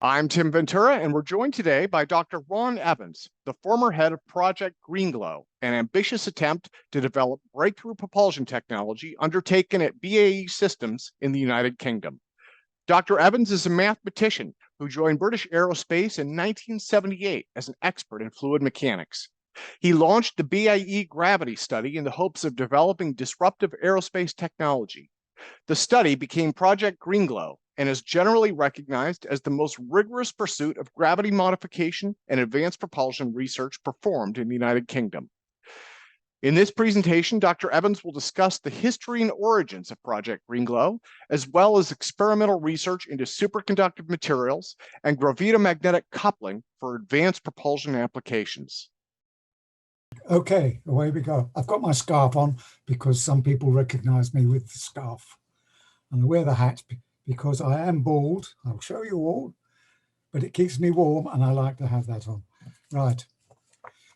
I'm Tim Ventura, and we're joined today by Dr. Ron Evans, the former head of Project Greenglow, an ambitious attempt to develop breakthrough propulsion technology undertaken at BAE Systems in the United Kingdom. Dr. Evans is a mathematician who joined British Aerospace in 1978 as an expert in fluid mechanics. He launched the BAE Gravity study in the hopes of developing disruptive aerospace technology. The study became Project Greenglow and is generally recognized as the most rigorous pursuit of gravity modification and advanced propulsion research performed in the United Kingdom. In this presentation, Dr. Evans will discuss the history and origins of Project Greenglow, as well as experimental research into superconductive materials and gravitomagnetic coupling for advanced propulsion applications. Okay, away we go. I've got my scarf on because some people recognize me with the scarf. And I wear the hat because I am bald. I'll show you all, but it keeps me warm and I like to have that on. Right,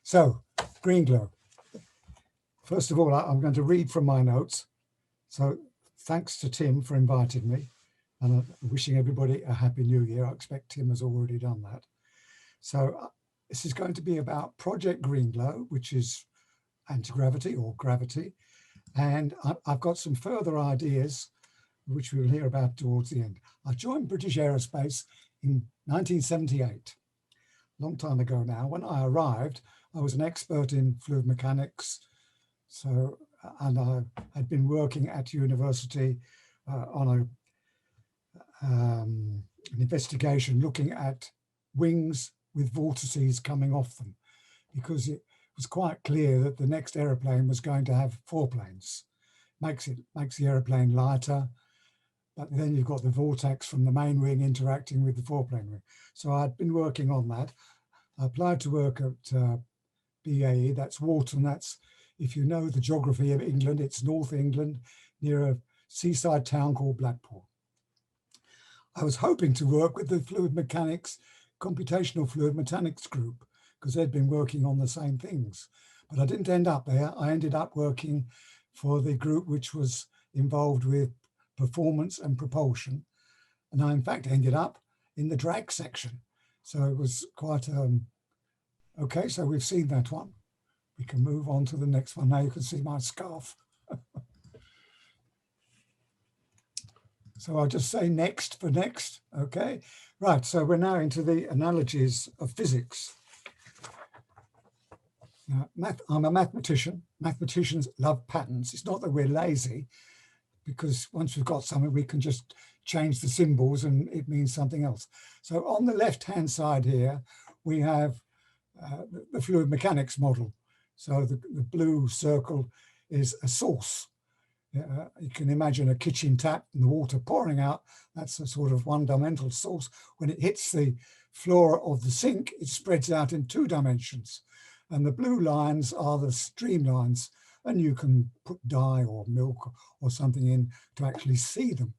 so Greenglow. First of all, I'm going to read from my notes. So thanks to Tim for inviting me and wishing everybody a happy new year. I expect Tim has already done that. So this is going to be about Project Greenglow, which is anti-gravity or gravity. And I've got some further ideas which we'll hear about towards the end. I joined British Aerospace in 1978, a long time ago now. When I arrived, I was an expert in fluid mechanics. And I had been working at university on an investigation looking at wings with vortices coming off them, because it was quite clear that the next aeroplane was going to have four planes. Makes the aeroplane lighter, but then you've got the vortex from the main wing interacting with the foreplane wing. So I'd been working on that. I applied to work at BAE, that's Walton. That's, if you know the geography of England, it's North England near a seaside town called Blackpool. I was hoping to work with the fluid mechanics, computational fluid mechanics group, because they'd been working on the same things. But I didn't end up there. I ended up working for the group which was involved with performance and propulsion. And I, in fact, ended up in the drag section. So it was quite, okay, so we've seen that one. We can move on to the next one. Now you can see my scarf. So I'll just say next for next, okay? Right, so we're now into the analogies of physics. Now, I'm a mathematician. Mathematicians love patterns. It's not that we're lazy, because once we've got something, we can just change the symbols and it means something else. So on the left-hand side here, we have the fluid mechanics model. So the blue circle is a source. You can imagine a kitchen tap and the water pouring out. That's a sort of one-dimensional source. When it hits the floor of the sink, it spreads out in 2 dimensions. And the blue lines are the streamlines, and you can put dye or milk or something in to actually see them.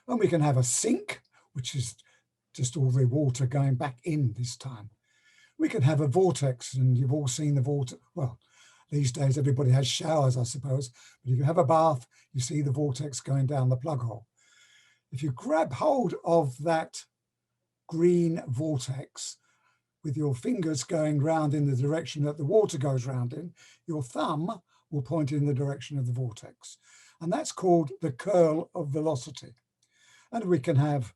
And we can have a sink, which is just all the water going back in this time. We can have a vortex, and you've all seen the vortex. Well, these days everybody has showers, I suppose, but if you have a bath, you see the vortex going down the plug hole. If you grab hold of that green vortex with your fingers going round in the direction that the water goes round in, your thumb will point in the direction of the vortex. And that's called the curl of velocity. And we can have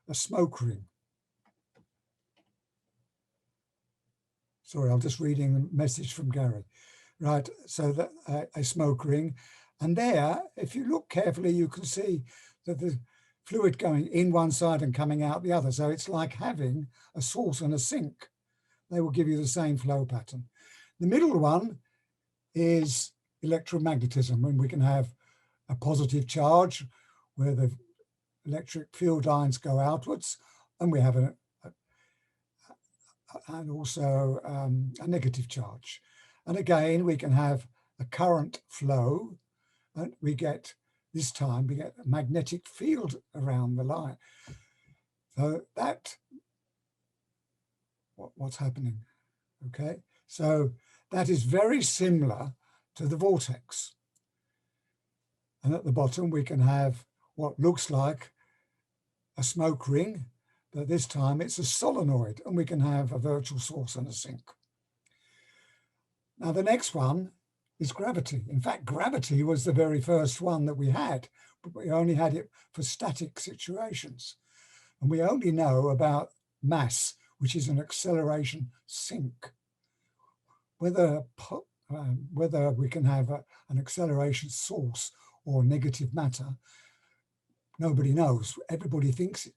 a smoke ring. Sorry, I'm just reading a message from Gary. Right, so that a smoke ring. And there, if you look carefully, you can see that the fluid going in one side and coming out the other. So it's like having a source and a sink. They will give you the same flow pattern. The middle one is electromagnetism, when we can have a positive charge where the electric field lines go outwards, and we have also a negative charge. And again, we can have a current flow, and this time we get a magnetic field around the line. So what's happening, okay? So that is very similar to the vortex. And at the bottom, we can have what looks like a smoke ring, but this time it's a solenoid, and we can have a virtual source and a sink. Now the next one is gravity. In fact, gravity was the very first one that we had, but we only had it for static situations. And we only know about mass, which is an acceleration sink. Whether we can have an acceleration source or negative matter, nobody knows. Everybody thinks,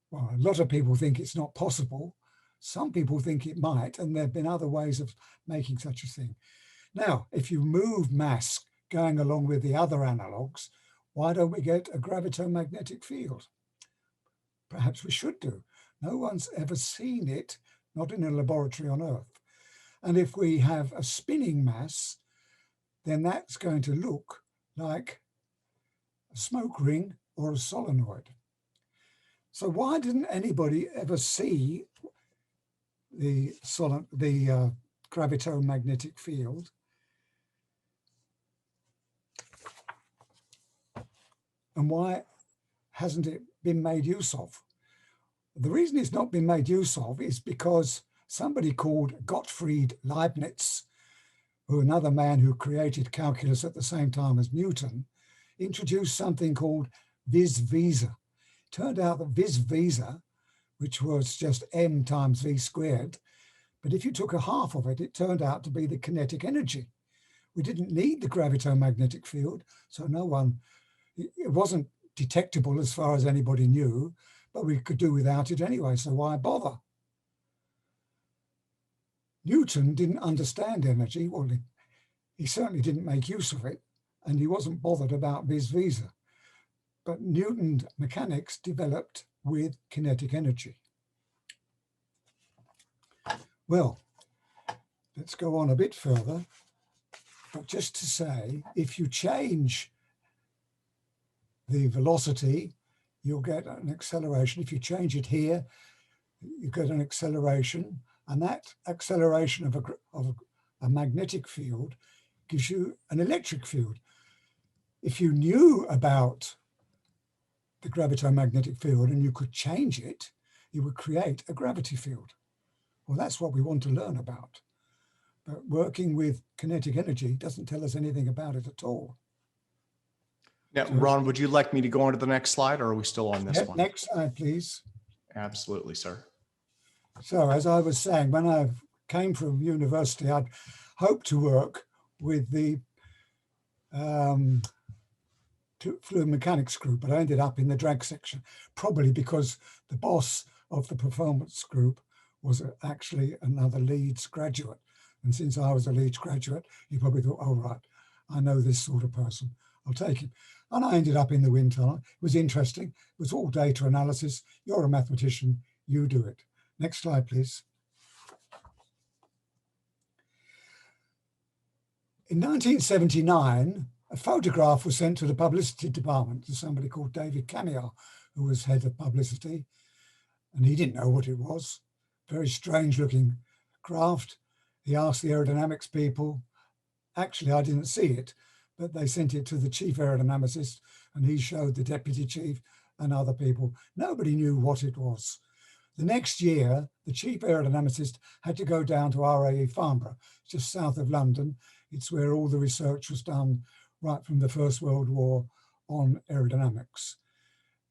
well, a lot of people think it's not possible. Some people think it might, and there have been other ways of making such a thing. Now, if you move mass going along with the other analogues, why don't we get a gravitomagnetic field? Perhaps we should do. No one's ever seen it, not in a laboratory on Earth. And if we have a spinning mass, then that's going to look like a smoke ring or a solenoid. So why didn't anybody ever see the gravitomagnetic field? And why hasn't it been made use of? The reason it's not been made use of is because somebody called Gottfried Leibniz, who another man who created calculus at the same time as Newton, introduced something called vis visa. It turned out that vis visa, which was just m times v squared, but if you took a half of it, it turned out to be the kinetic energy. We didn't need the gravitomagnetic field, so it wasn't detectable as far as anybody knew, but we could do without it anyway, so why bother? Newton didn't understand energy. Well, he certainly didn't make use of it, and he wasn't bothered about vis visa. But Newton's mechanics developed with kinetic energy. Well, let's go on a bit further, but just to say, if you change the velocity, you'll get an acceleration. If you change it here, you get an acceleration, and that acceleration of a magnetic field gives you an electric field. If you knew about the gravitomagnetic field and you could change it, you would create a gravity field. Well, that's what we want to learn about. But working with kinetic energy doesn't tell us anything about it at all. Now, Ron, would you like me to go on to the next slide, or are we still on this one? Next slide, please. Absolutely, sir. So as I was saying, when I came from university, I'd hoped to work with the fluid mechanics group, but I ended up in the drag section, probably because the boss of the performance group was actually another Leeds graduate. And since I was a Leeds graduate, he probably thought, oh, right, I know this sort of person, I'll take him. And I ended up in the wind tunnel. It was interesting. It was all data analysis. You're a mathematician, you do it. Next slide, please. In 1979, a photograph was sent to the publicity department to somebody called David Camille, who was head of publicity, and he didn't know what it was. Very strange looking craft. He asked the aerodynamics people. Actually, I didn't see it, but they sent it to the chief aerodynamicist, and he showed the deputy chief and other people. Nobody knew what it was. The next year, the chief aerodynamicist had to go down to RAE Farnborough, just south of London. It's where all the research was done right from the First World War on aerodynamics.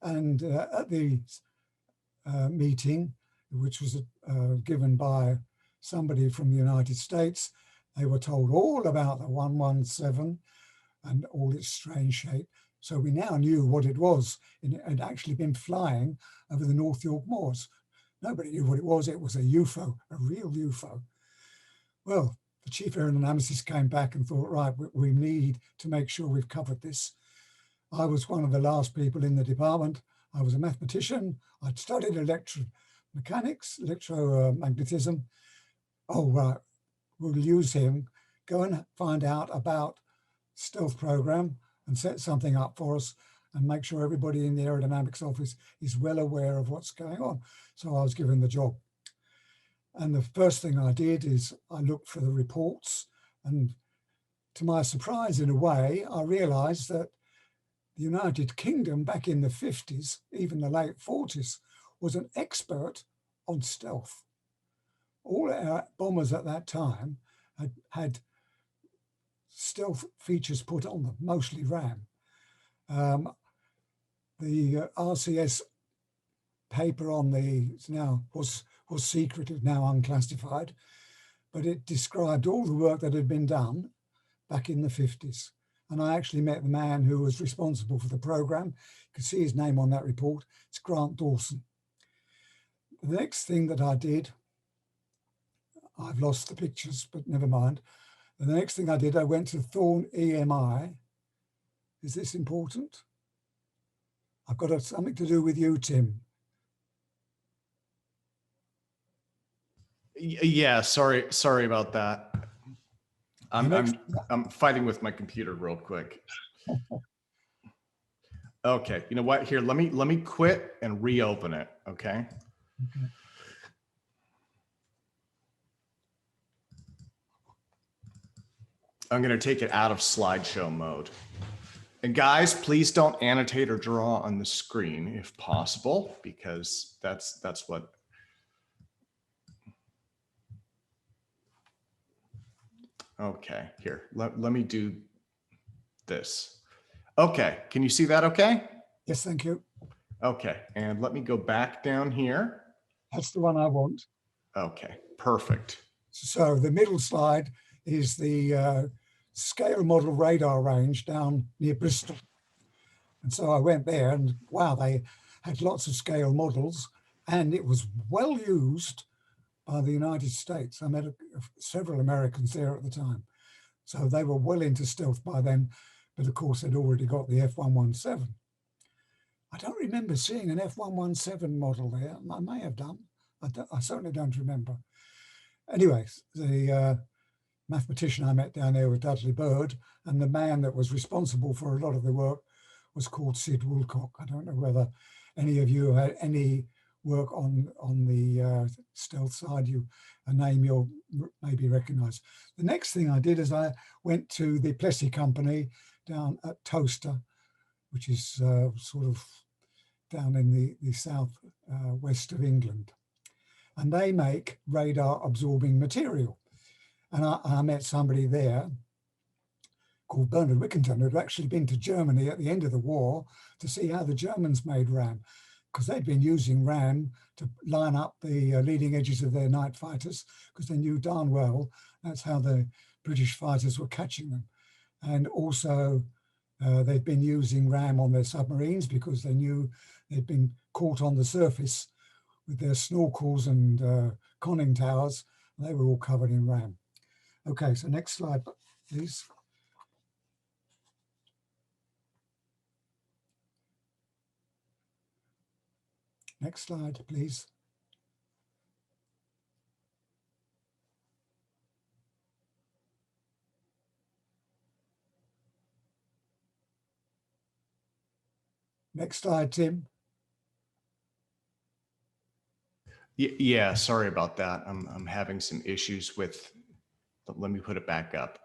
And at the meeting, which was given by somebody from the United States, they were told all about the 117 and all its strange shape. So we now knew what it was. And it had actually been flying over the North York Moors. Nobody knew what it was. It was a UFO, a real UFO. Well, the chief aerodynamicist came back and thought, right, we need to make sure we've covered this. I was one of the last people in the department. I was a mathematician. I'd studied electromagnetism. Oh, right, we'll use him. Go and find out about stealth program and set something up for us and make sure everybody in the aerodynamics office is well aware of what's going on. So I was given the job. And the first thing I did is I looked for the reports, and to my surprise, in a way, I realized that the United Kingdom back in the 50s, even the late 40s, was an expert on stealth. All our bombers at that time had stealth features put on them, mostly RAM. The RCS paper on was secretive, now unclassified, but it described all the work that had been done back in the 50s. And I actually met the man who was responsible for the program. You can see his name on that report. It's Grant Dawson. The next thing that I did, I've lost the pictures, but never mind. The next thing I did, I went to Thorn EMI. Is this important? I've got something to do with you, Tim. Yeah, sorry about that. I'm fighting with my computer real quick. Okay, you know what? Here, let me quit and reopen it. Okay. Okay. I'm going to take it out of slideshow mode. And guys, please don't annotate or draw on the screen if possible, because that's what. Okay, here, let me do this. Okay, can you see that okay? Yes, thank you. Okay, and let me go back down here. That's the one I want. Okay, perfect. So the middle slide is the scale model radar range down near Bristol. And so I went there and wow, they had lots of scale models and it was well used by the United States. I met several Americans there at the time. So they were well into stealth by then, but of course they'd already got the F-117. I don't remember seeing an F-117 model there. I may have done. I certainly don't remember. Anyway, the mathematician I met down there was Dudley Bird, and the man that was responsible for a lot of the work was called Sid Woolcock. I don't know whether any of you had any work on the stealth side, a name you'll maybe recognize. The next thing I did is I went to the Plessy company down at Towcester, which is sort of down in the south west of England. And they make radar absorbing material. And I met somebody there called Bernard Wickington, who had actually been to Germany at the end of the war to see how the Germans made RAM, because they'd been using RAM to line up the leading edges of their night fighters, because they knew darn well that's how the British fighters were catching them. And also they'd been using RAM on their submarines because they knew they'd been caught on the surface with their snorkels and conning towers. They were all covered in RAM. Okay, so next slide, please. Next slide, please. Next slide, Tim. Yeah, sorry about that. I'm having some issues with, but let me put it back up.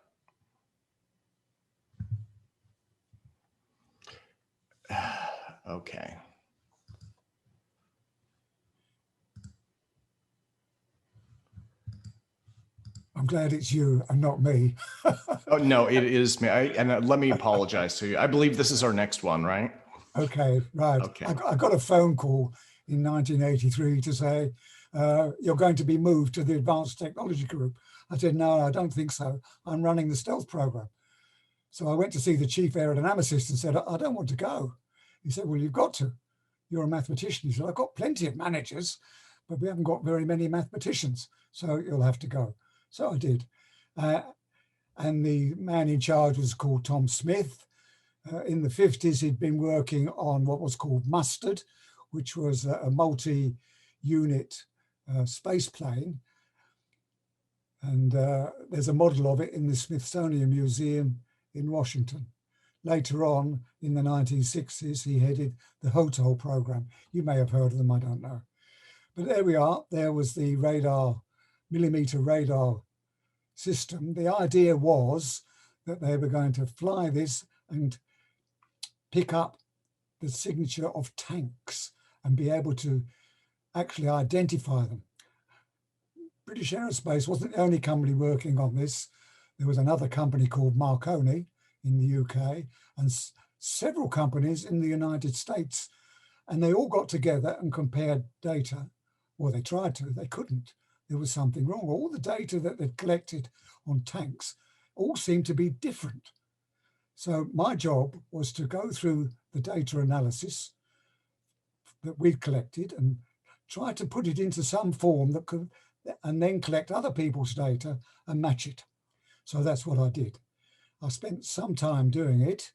Okay. I'm glad it's you and not me. Oh, no, it is me. And let me apologize to you. I believe this is our next one, right? Okay, right. Okay. I got a phone call in 1983 to say, you're going to be moved to the Advanced Technology Group. I said, no, I don't think so. I'm running the stealth program. So I went to see the chief aerodynamicist and said, I don't want to go. He said, well, you've got to. You're a mathematician. He said, I've got plenty of managers, but we haven't got very many mathematicians. So you'll have to go. So I did. And the man in charge was called Tom Smith. In the 50s, he'd been working on what was called Mustard, which was a multi-unit space plane. And there's a model of it in the Smithsonian Museum in Washington. Later on, in the 1960s, he headed the HOTOL program. You may have heard of them, I don't know. But there we are. There was the radar, millimeter radar system. The idea was that they were going to fly this and pick up the signature of tanks and be able to actually identify them. British Aerospace wasn't the only company working on this. There was another company called Marconi in the UK and several companies in the United States. And they all got together and compared data. Well, they tried to, they couldn't. There was something wrong. All the data that they'd collected on tanks all seemed to be different. So my job was to go through the data analysis that we'd collected and try to put it into some form that could, and then collect other people's data and match it. So that's what I did. I spent some time doing it,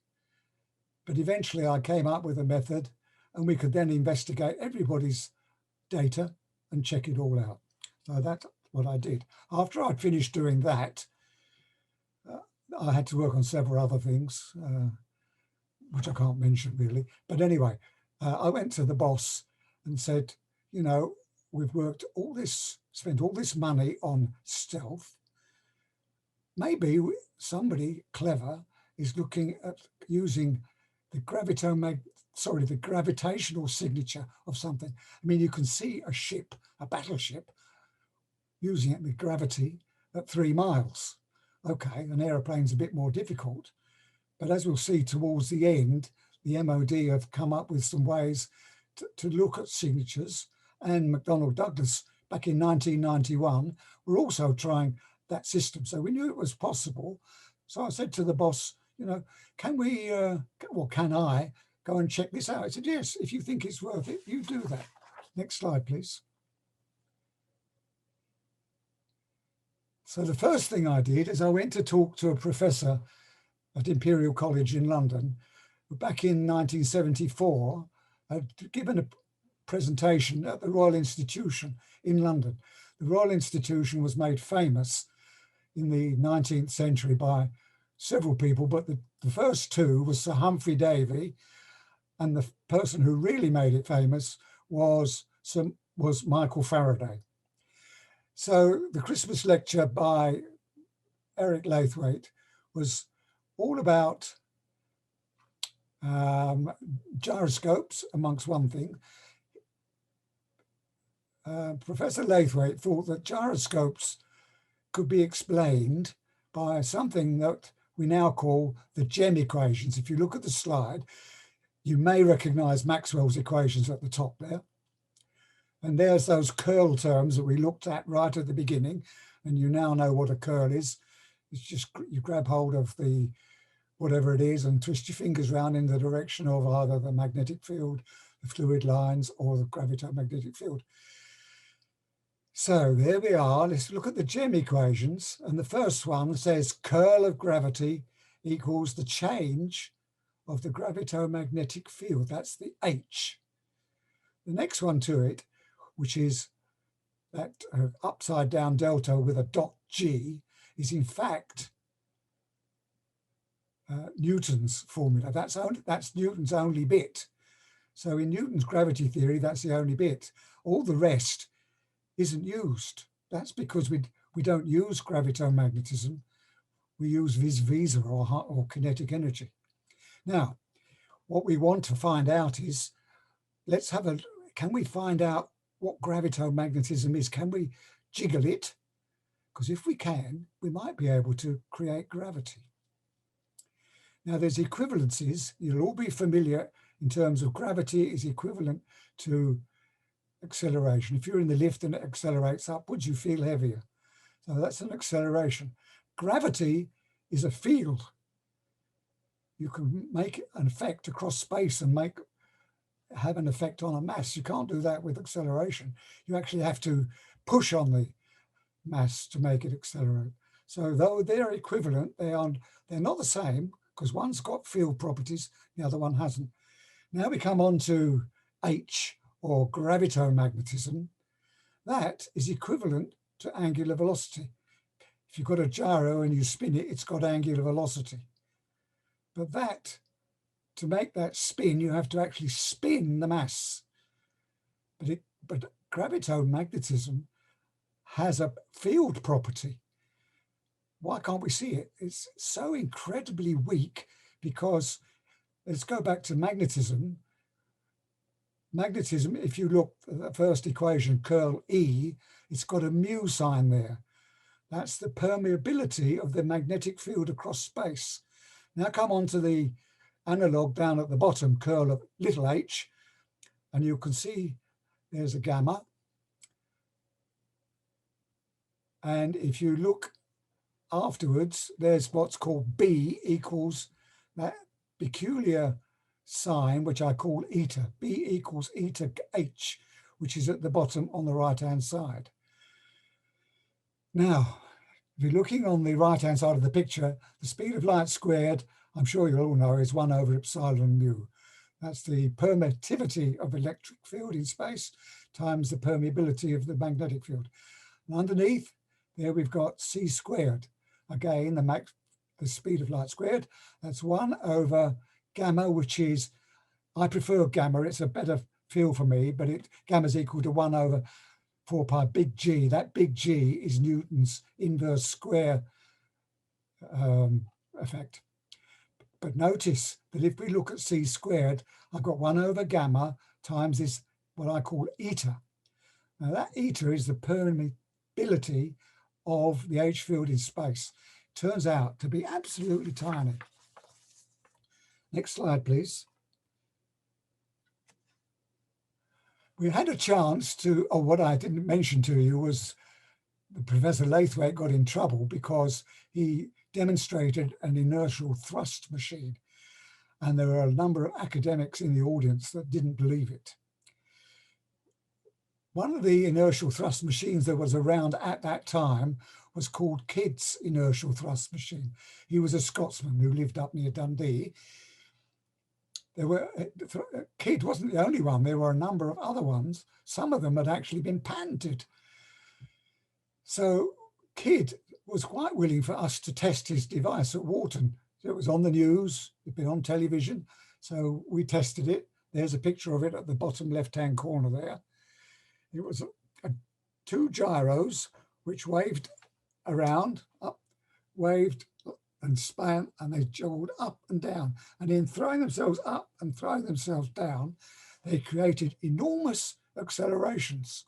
but eventually I came up with a method and we could then investigate everybody's data and check it all out. So that's what I did. After I'd finished doing that, I had to work on several other things, which I can't mention really. But anyway, I went to the boss and said, you know, we've worked all this, spent all this money on stealth. Maybe somebody clever is looking at using the gravitational signature of something. I mean, you can see a ship, a battleship, using it with gravity at 3 miles. Okay, an aeroplane's a bit more difficult, but as we'll see towards the end, the MOD have come up with some ways to look at signatures, and McDonnell Douglas back in 1991 were also trying that system. So we knew it was possible. So I said to the boss, you know, can we, well, can I go and check this out? I said, yes, if you think it's worth it, you do that. Next slide, please. So the first thing I did is I went to talk to a professor at Imperial College in London, who back in 1974 had given a presentation at the Royal Institution in London. The Royal Institution was made famous in the 19th century by several people, but the first two was Sir Humphrey Davy, and the person who really made it famous was Michael Faraday. So the Christmas lecture by Eric Laithwaite was all about gyroscopes, amongst one thing. Professor Laithwaite thought that gyroscopes could be explained by something that we now call the GEM equations. If you look at the slide, you may recognize Maxwell's equations at the top there. And there's those curl terms that we looked at right at the beginning, and you now know what a curl is. It's just you grab hold of the whatever it is and twist your fingers around in the direction of either the magnetic field, the fluid lines, or the gravitomagnetic field. So there we are. Let's look at the GEM equations. And the first one says curl of gravity equals the change of the gravitomagnetic field. That's the H. The next one to it, which is that upside down delta with a dot G, is in fact Newton's formula. That's Newton's only bit. So in Newton's gravity theory, that's the only bit. All the rest isn't used. That's because we don't use gravitomagnetism. We use vis-vis or kinetic energy. Now, what we want to find out is, can we find out what gravitomagnetism is? Can we jiggle it? Because if we can, we might be able to create gravity. Now there's equivalencies. You'll all be familiar in terms of gravity is equivalent to acceleration. If you're in the lift and it accelerates upwards, you feel heavier. So that's an acceleration. Gravity is a field. You can make an effect across space and have an effect on a mass. You can't do that with acceleration. You actually have to push on the mass to make it accelerate. So though they're equivalent, they're not the same, because one's got field properties, the other one hasn't. Now we come on to H, or gravitomagnetism. That is equivalent to angular velocity. If you've got a gyro and you spin it, it's got angular velocity. But to make that spin, you have to actually spin the mass. But gravitomagnetism has a field property. Why can't we see it? It's so incredibly weak because, let's go back to magnetism. magnetism, if you look at the first equation, curl E, it's got a mu sign there. That's the permeability of the magnetic field across space. Now come on to the analog down at the bottom, curl of little h, and you can see there's a gamma. And if you look afterwards, there's what's called B equals that peculiar sign, which I call eta. B equals eta h, which is at the bottom on the right-hand side. Now, if you're looking on the right-hand side of the picture, the speed of light squared, I'm sure you all know, is 1 over epsilon mu. That's the permittivity of electric field in space times the permeability of the magnetic field. And underneath, there we've got c squared. Again, the speed of light squared. That's 1 over gamma, which is, I prefer gamma, it's a better feel for me, but gamma is equal to 1 over 4 pi big G. That big G is Newton's inverse square effect. But notice that if we look at c squared, I've got 1 over gamma times this, what I call eta. Now that eta is the permeability of the H field in space. Turns out to be absolutely tiny. Next slide, please. We had a chance to, oh, what I didn't mention to you was Professor Lathwaite got in trouble because he demonstrated an inertial thrust machine. And there were a number of academics in the audience that didn't believe it. One of the inertial thrust machines that was around at that time was called Kidd's inertial thrust machine. He was a Scotsman who lived up near Dundee. Kidd wasn't the only one. There were a number of other ones. Some of them had actually been patented. So Kidd was quite willing for us to test his device at Wharton. It was on the news, it'd been on television. So we tested it. There's a picture of it at the bottom left-hand corner there. It was two gyros which waved around, up, waved and span, and they joggled up and down. And in throwing themselves up and throwing themselves down, they created enormous accelerations.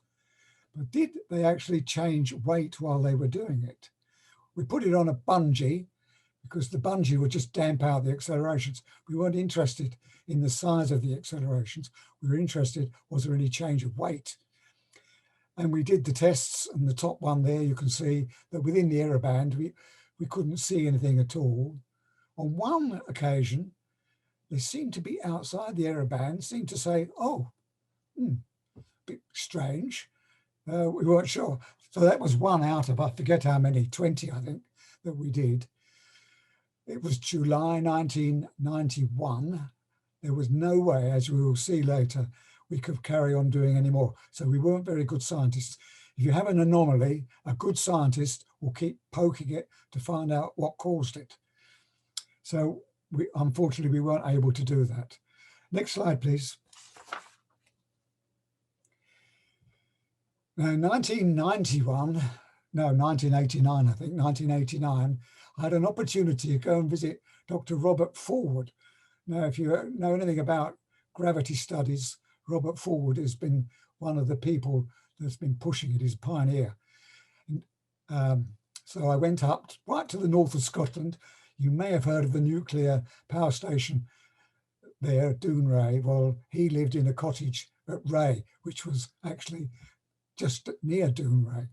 But did they actually change weight while they were doing it? We put it on a bungee because the bungee would just damp out the accelerations. We weren't interested in the size of the accelerations. We were interested, was there any change of weight? And we did the tests, and the top one there, you can see that within the error band, we couldn't see anything at all. On one occasion, they seemed to be outside the error band, seemed to say, oh, bit strange. We weren't sure. So that was 1 out of, I forget how many, 20, I think, that we did. It was July 1991. There was no way, as we will see later, we could carry on doing any more. So we weren't very good scientists. If you have an anomaly, a good scientist will keep poking it to find out what caused it. So unfortunately, we weren't able to do that. Next slide, please. Now, 1989, I think, 1989, I had an opportunity to go and visit Dr. Robert Forward. Now, if you know anything about gravity studies, Robert Forward has been one of the people that's been pushing it, he's a pioneer. So I went up right to the north of Scotland. You may have heard of the nuclear power station there, Dounreay. Well, he lived in a cottage at Ray, which was actually just near Dounreay.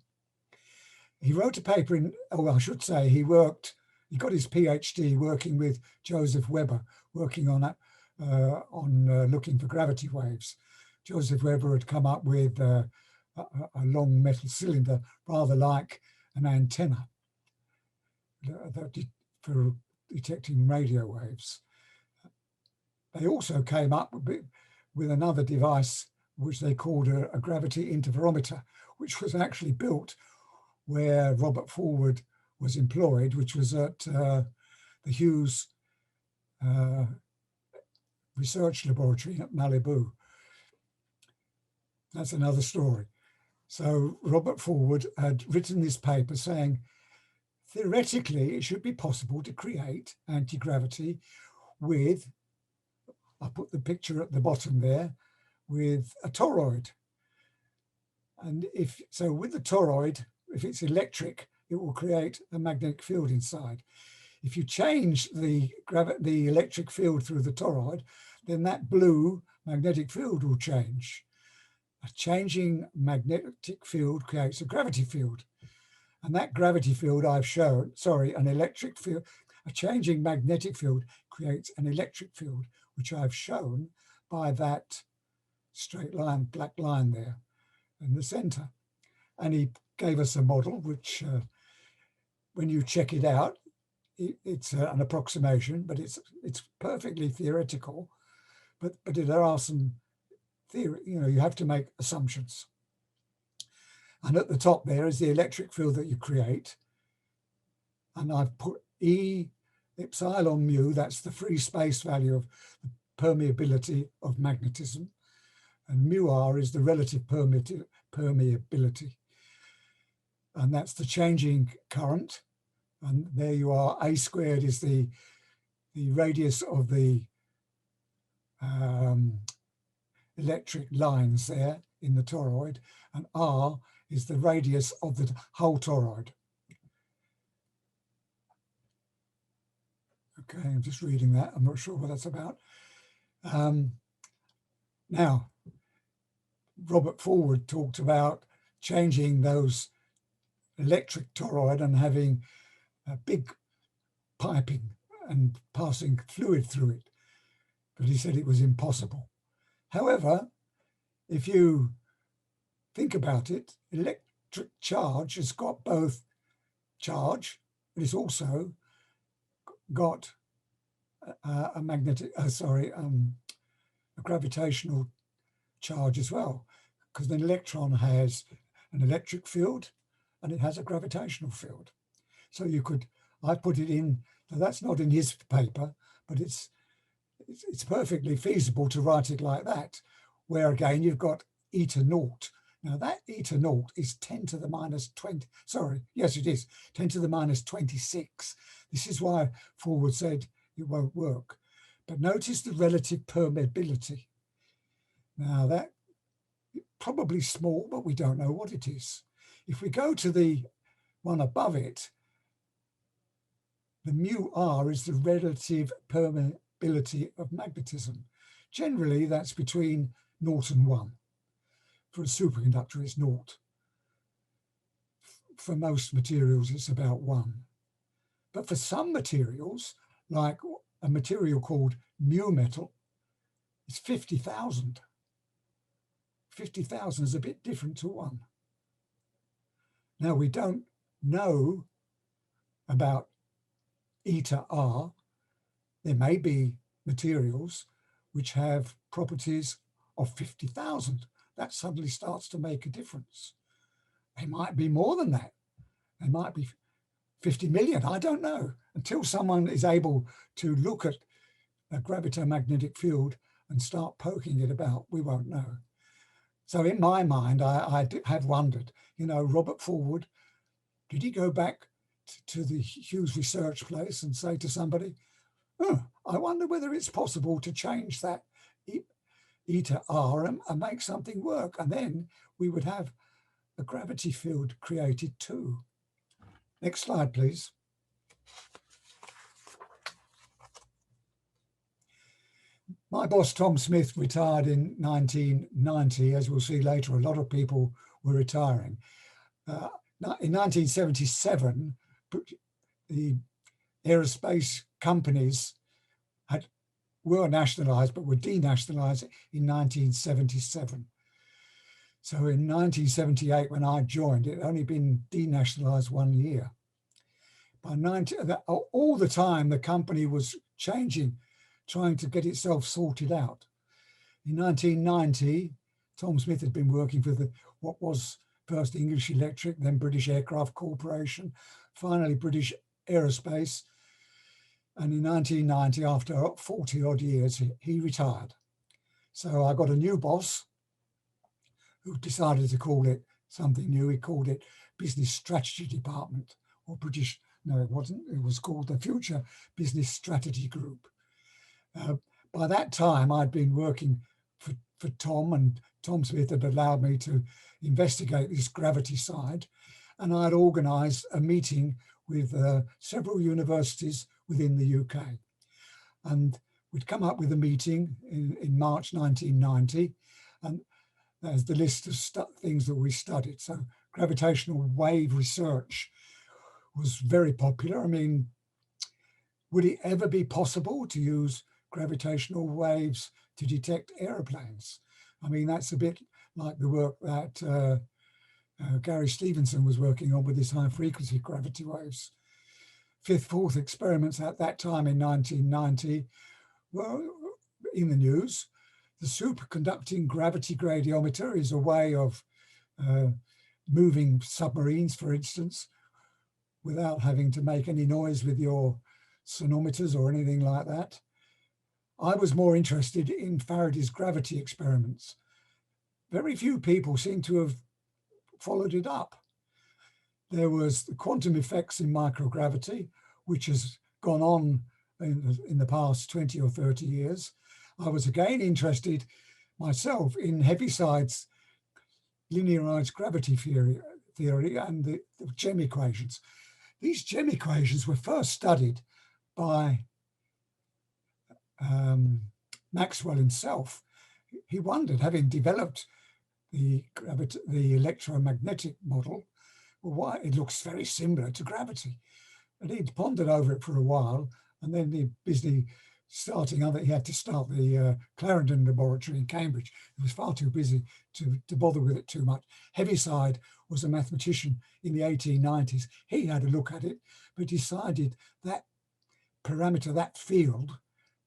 He wrote a paper in, I should say, he got his PhD working with Joseph Weber, working on looking for gravity waves. Joseph Weber had come up with a long metal cylinder, rather like an antenna for detecting radio waves. They also came up with another device which they called a gravity interferometer, which was actually built where Robert Forward was employed, which was at the Hughes Research Laboratory at Malibu. That's another story. So Robert Forward had written this paper saying, theoretically, it should be possible to create anti-gravity with, I put the picture at the bottom there, with a toroid. And so with the toroid, if it's electric, it will create a magnetic field inside. If you change the electric field through the toroid, then that blue magnetic field will change. A changing magnetic field creates a gravity field. And that gravity field I've shown, an electric field, a changing magnetic field creates an electric field, which I've shown by that straight line, black line there in the center. And he gave us a model, which when you check it out, it's an approximation, but it's perfectly theoretical. But there are some theory, you have to make assumptions. And at the top there is the electric field that you create. And I've put E epsilon mu, that's the free space value of the permeability of magnetism. And mu r is the relative permeability. And that's the changing current. And there you are, A squared is the radius of the electric lines there in the toroid, and R is the radius of the whole toroid. Okay, I'm just reading that. I'm not sure what that's about. Now, Robert Forward talked about changing those electric toroid and having a big piping and passing fluid through it. But he said it was impossible. However, if you think about it, electric charge has got both charge, but it's also got a gravitational charge as well, because an electron has an electric field and it has a gravitational field. So you could, I put it in, so that's not in his paper, but it's perfectly feasible to write it like that, where again you've got eta naught. Now that eta naught is 10 to the minus 20, sorry, yes it is, 10 to the minus 26. This is why Forward said it won't work. But notice the relative permeability. Now that, probably small, but we don't know what it is. If we go to the one above it, the mu r is the relative permeability of magnetism. Generally, that's between 0 and 1. For a superconductor, it's 0. For most materials, it's about 1. But for some materials, like a material called mu metal, it's 50,000. 50,000 is a bit different to 1. Now, we don't know about eta r. There may be materials which have properties of 50,000. That suddenly starts to make a difference. They might be more than that. They might be 50 million. I don't know. Until someone is able to look at a gravitomagnetic field and start poking it about, we won't know. So in my mind, I have wondered, Robert Forward, did he go back to the Hughes research place and say to somebody, oh, I wonder whether it's possible to change that eta r and make something work, and then we would have a gravity field created too. Next slide, please. My boss, Tom Smith, retired in 1990. As we'll see later, a lot of people were retiring. In 1977, the aerospace companies were nationalised, but were denationalised in 1977. So in 1978, when I joined, it had only been denationalised 1 year. All the time, the company was changing, trying to get itself sorted out. In 1990, Tom Smith had been working for what was first English Electric, then British Aircraft Corporation, finally British Aerospace. And in 1990, after 40 odd years, he retired. So I got a new boss who decided to call it something new. He called it Business Strategy Department, or British, no, it wasn't. It was called the Future Business Strategy Group. By that time, I'd been working for Tom, and Tom Smith had allowed me to investigate this gravity side. And I'd organised a meeting with several universities within the UK. And we'd come up with a meeting in March 1990, and there's the list of things that we studied. So gravitational wave research was very popular. I mean, would it ever be possible to use gravitational waves to detect aeroplanes? I mean, that's a bit like the work that Gary Stevenson was working on with his high frequency gravity waves. Fifth, fourth experiments at that time in 1990 were in the news. The superconducting gravity gradiometer is a way of moving submarines, for instance, without having to make any noise with your sonometers or anything like that. I was more interested in Faraday's gravity experiments. Very few people seem to have followed it up. There was the quantum effects in microgravity, which has gone on in the past 20 or 30 years. I was again interested myself in Heaviside's linearized gravity theory and the gem equations. These gem equations were first studied by Maxwell himself. He wondered, having developed the electromagnetic model, well, why it looks very similar to gravity. And he'd pondered over it for a while, and then he busy starting other. He had to start the Clarendon laboratory in Cambridge. He was far too busy to bother with it too much. Heaviside was a mathematician in the 1890s. He had a look at it, but decided that parameter, that field,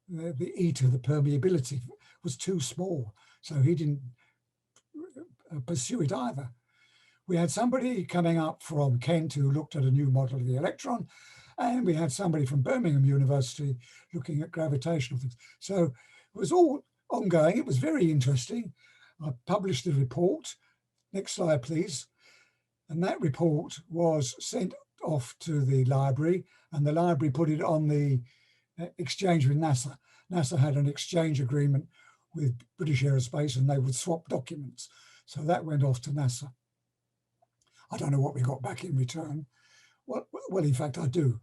the eta, the permeability, was too small. So he didn't pursue it either. We had somebody coming up from Kent who looked at a new model of the electron, and we had somebody from Birmingham University looking at gravitational things. So it was all ongoing. It was very interesting. I published a report. Next slide, please. And that report was sent off to the library, and the library put it on the exchange with NASA. NASA had an exchange agreement with British Aerospace, and they would swap documents. So that went off to NASA. I don't know what we got back in return. Well, in fact, I do.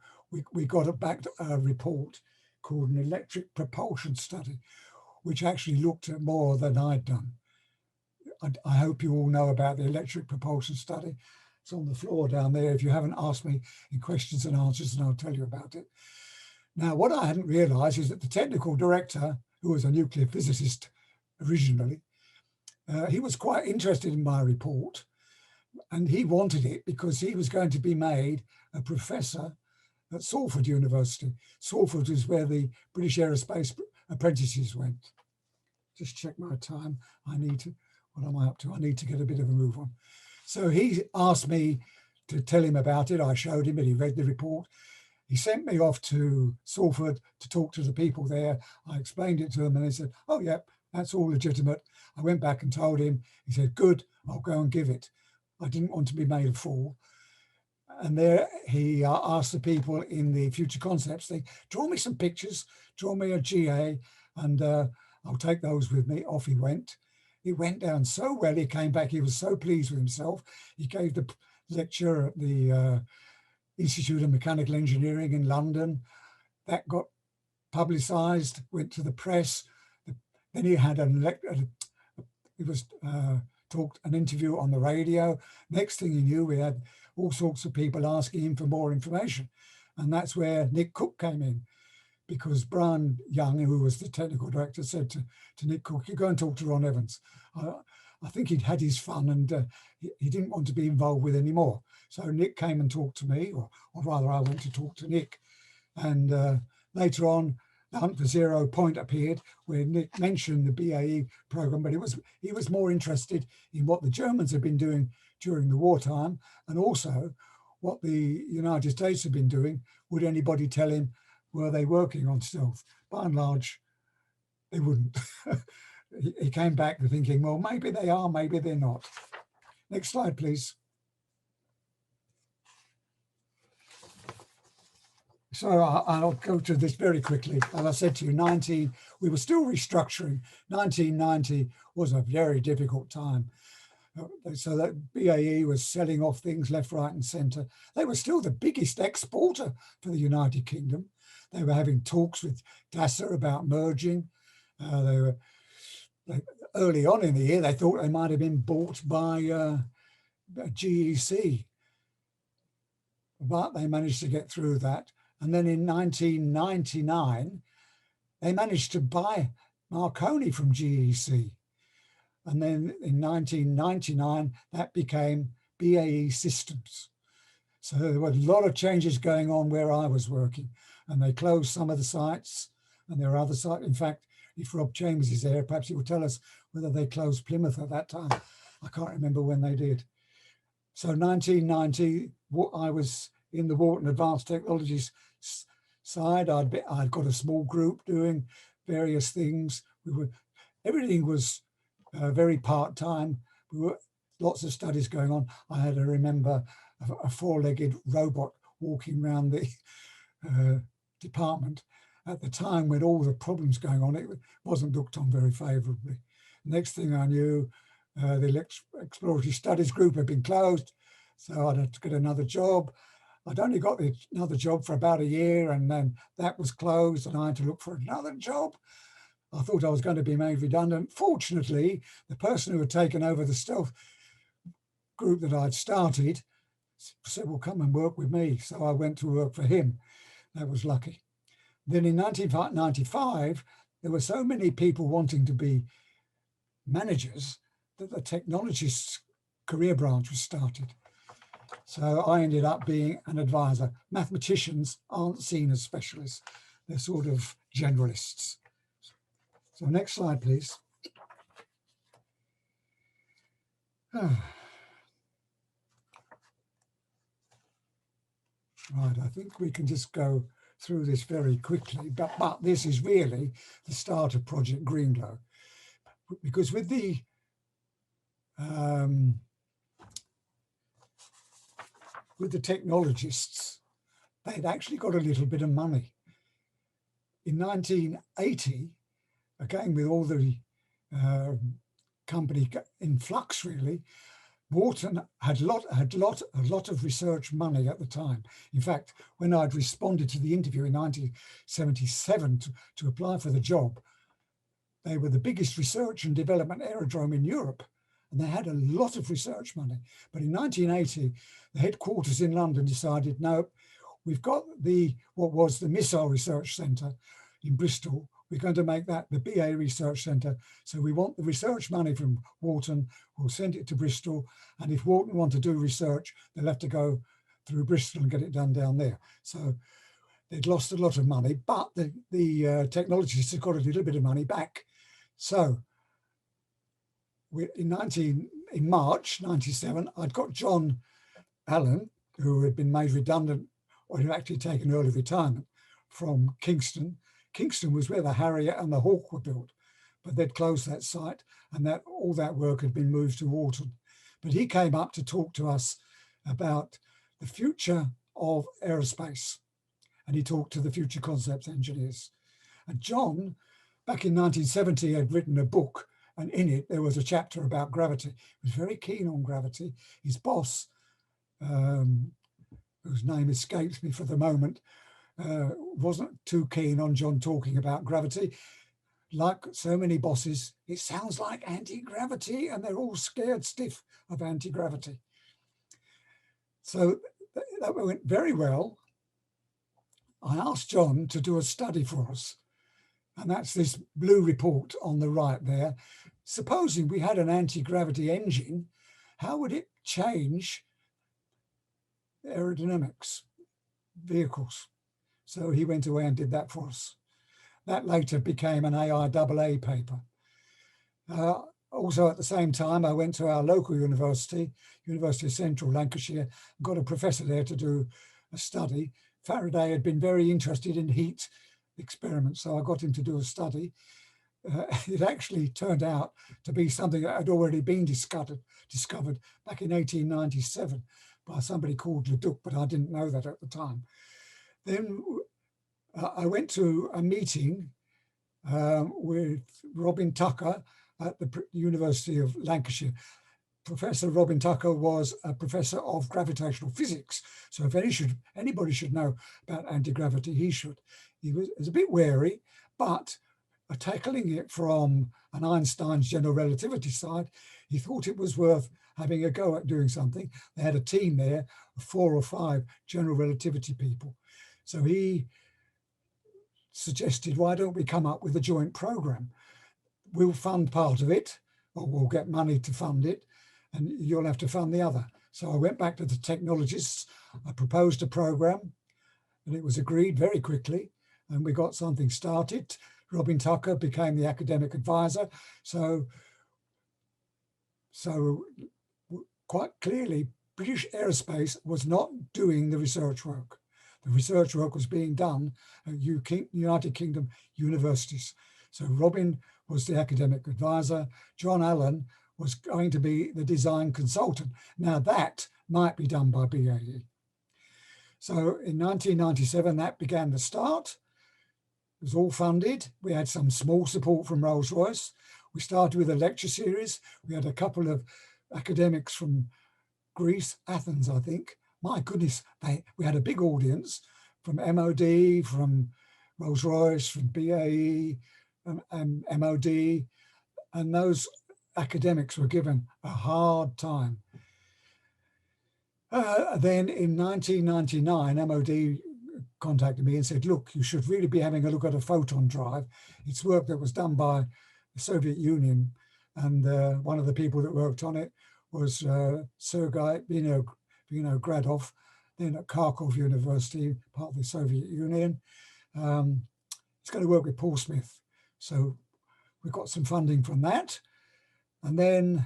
We got back a report called an electric propulsion study, which actually looked at more than I'd done. I hope you all know about the electric propulsion study. It's on the floor down there. If you haven't asked me in questions and answers, and I'll tell you about it. Now, what I hadn't realized is that the technical director, who was a nuclear physicist originally, he was quite interested in my report, and he wanted it because he was going to be made a professor at Salford University. Salford is where the British Aerospace apprentices went. Just check my time. What am I up to? I need to get a bit of a move on. So he asked me to tell him about it. I showed him it. He read the report. He sent me off to Salford to talk to the people there. I explained it to them, and they said, oh, yeah, that's all legitimate. I went back and told him. He said, good, I'll go and give it. I didn't want to be made a fool. And there he asked the people in the future concepts thing, draw me some pictures, draw me a GA, and I'll take those with me. Off he went. It went down so well. He came back. He was so pleased with himself. He gave the lecture at the Institute of Mechanical Engineering in London. That got publicized, went to the press. Then he had an interview on the radio. Next thing he knew, we had all sorts of people asking him for more information. And that's where Nick Cook came in, because Brian Young, who was the technical director, said to Nick Cook, you go and talk to Ron Evans. I think he'd had his fun, and he didn't want to be involved with any more. So Nick came and talked to me, or rather I went to talk to Nick. And later on, the Hunt for Zero point appeared, where Nick mentioned the BAE program, but he was more interested in what the Germans had been doing during the wartime, and also what the United States had been doing. Would anybody tell him, were they working on stealth? By and large, they wouldn't. He came back thinking, well, maybe they are, maybe they're not. Next slide, please. So I'll go to this very quickly. As I said to you, we were still restructuring. 1990 was a very difficult time. So that BAE was selling off things left, right and centre. They were still the biggest exporter for the United Kingdom. They were having talks with DASA about merging. Early on in the year, they thought they might have been bought by GEC. But they managed to get through that. And then in 1999, they managed to buy Marconi from GEC. And then in 1999, that became BAE Systems. So there were a lot of changes going on where I was working, and they closed some of the sites, and there are other sites. In fact, if Rob Chambers is there, perhaps he will tell us whether they closed Plymouth at that time. I can't remember when they did. So 1990, I was in the Wharton Advanced Technologies side. I'd got a small group doing various things. Everything was very part-time. Lots of studies going on. I had to remember a four-legged robot walking around the department at the time when all the problems going on. It wasn't looked on very favourably. Next thing I knew, the exploratory studies group had been closed, so I'd had to get another job. I'd only got another job for about a year, and then that was closed and I had to look for another job. I thought I was going to be made redundant. Fortunately, the person who had taken over the stealth group that I'd started said, well, come and work with me. So I went to work for him. That was lucky. Then in 1995, there were so many people wanting to be managers that the technologist career branch was started. So I ended up being an advisor. Mathematicians aren't seen as specialists. They're sort of generalists. So next slide, please. Right, I think we can just go through this very quickly, but this is really the start of Project Greenglow. Because with the technologists, they'd actually got a little bit of money. In 1980, again, with all the company in flux, really, Wharton had a lot of research money at the time. In fact, when I'd responded to the interview in 1977 to apply for the job, they were the biggest research and development aerodrome in Europe, and they had a lot of research money. But in 1980, the headquarters in London decided, no, we've got what was the Missile Research Centre in Bristol. We're going to make that the BA Research Centre. So we want the research money from Wharton. We'll send it to Bristol. And if Wharton want to do research, they'll have to go through Bristol and get it done down there. So they'd lost a lot of money, but the technologists had got a little bit of money back. So in March 97, I'd got John Allen, who had been made redundant or had actually taken early retirement from Kingston. Kingston was where the Harrier and the Hawk were built, but they'd closed that site and all that work had been moved to Wharton. But he came up to talk to us about the future of aerospace, and he talked to the future concepts engineers. And John, back in 1970, had written a book, and in it there was a chapter about gravity. He was very keen on gravity. His boss, whose name escapes me for the moment, wasn't too keen on John talking about gravity. Like so many bosses, it sounds like anti-gravity, and they're all scared stiff of anti-gravity. So that went very well. I asked John to do a study for us, and that's this blue report on the right there. Supposing we had an anti-gravity engine, how would it change aerodynamics, vehicles? So he went away and did that for us. That later became an AIAA paper. Also at the same time, I went to our local university, University of Central Lancashire, got a professor there to do a study. Faraday had been very interested in heat experiments, so I got him to do a study. It actually turned out to be something that had already been discovered back in 1897 by somebody called Leduc, but I didn't know that at the time. Then I went to a meeting with Robin Tucker at the University of Lancashire. Professor Robin Tucker was a professor of gravitational physics. So if anybody should know about anti-gravity, he should. He was a bit wary, but tackling it from an Einstein's general relativity side, he thought it was worth having a go at doing something. They had a team there of 4 or 5 general relativity people. So he suggested, why don't we come up with a joint program? We'll fund part of it, or we'll get money to fund it, and you'll have to fund the other. So I went back to the technologists, I proposed a program, and it was agreed very quickly, and we got something started. Robin Tucker became the academic advisor. So quite clearly, British Aerospace was not doing the research work. The research work was being done at United Kingdom universities. So Robin was the academic advisor. John Allen was going to be the design consultant. Now that might be done by BAE. So in 1997, that began the start. It was all funded. We had some small support from Rolls-Royce. We started with a lecture series. We had a couple of academics from Greece, Athens, I think. My goodness, we had a big audience from MOD, from Rolls-Royce, from BAE, and MOD, and those academics were given a hard time. Then in 1999, MOD contacted me and said, look, you should really be having a look at a photon drive. It's work that was done by the Soviet Union, and one of the people that worked on it was Sergei Vinogradov, then at Kharkov University, part of the Soviet Union. It's going to work with Paul Smith. So we got some funding from that. And then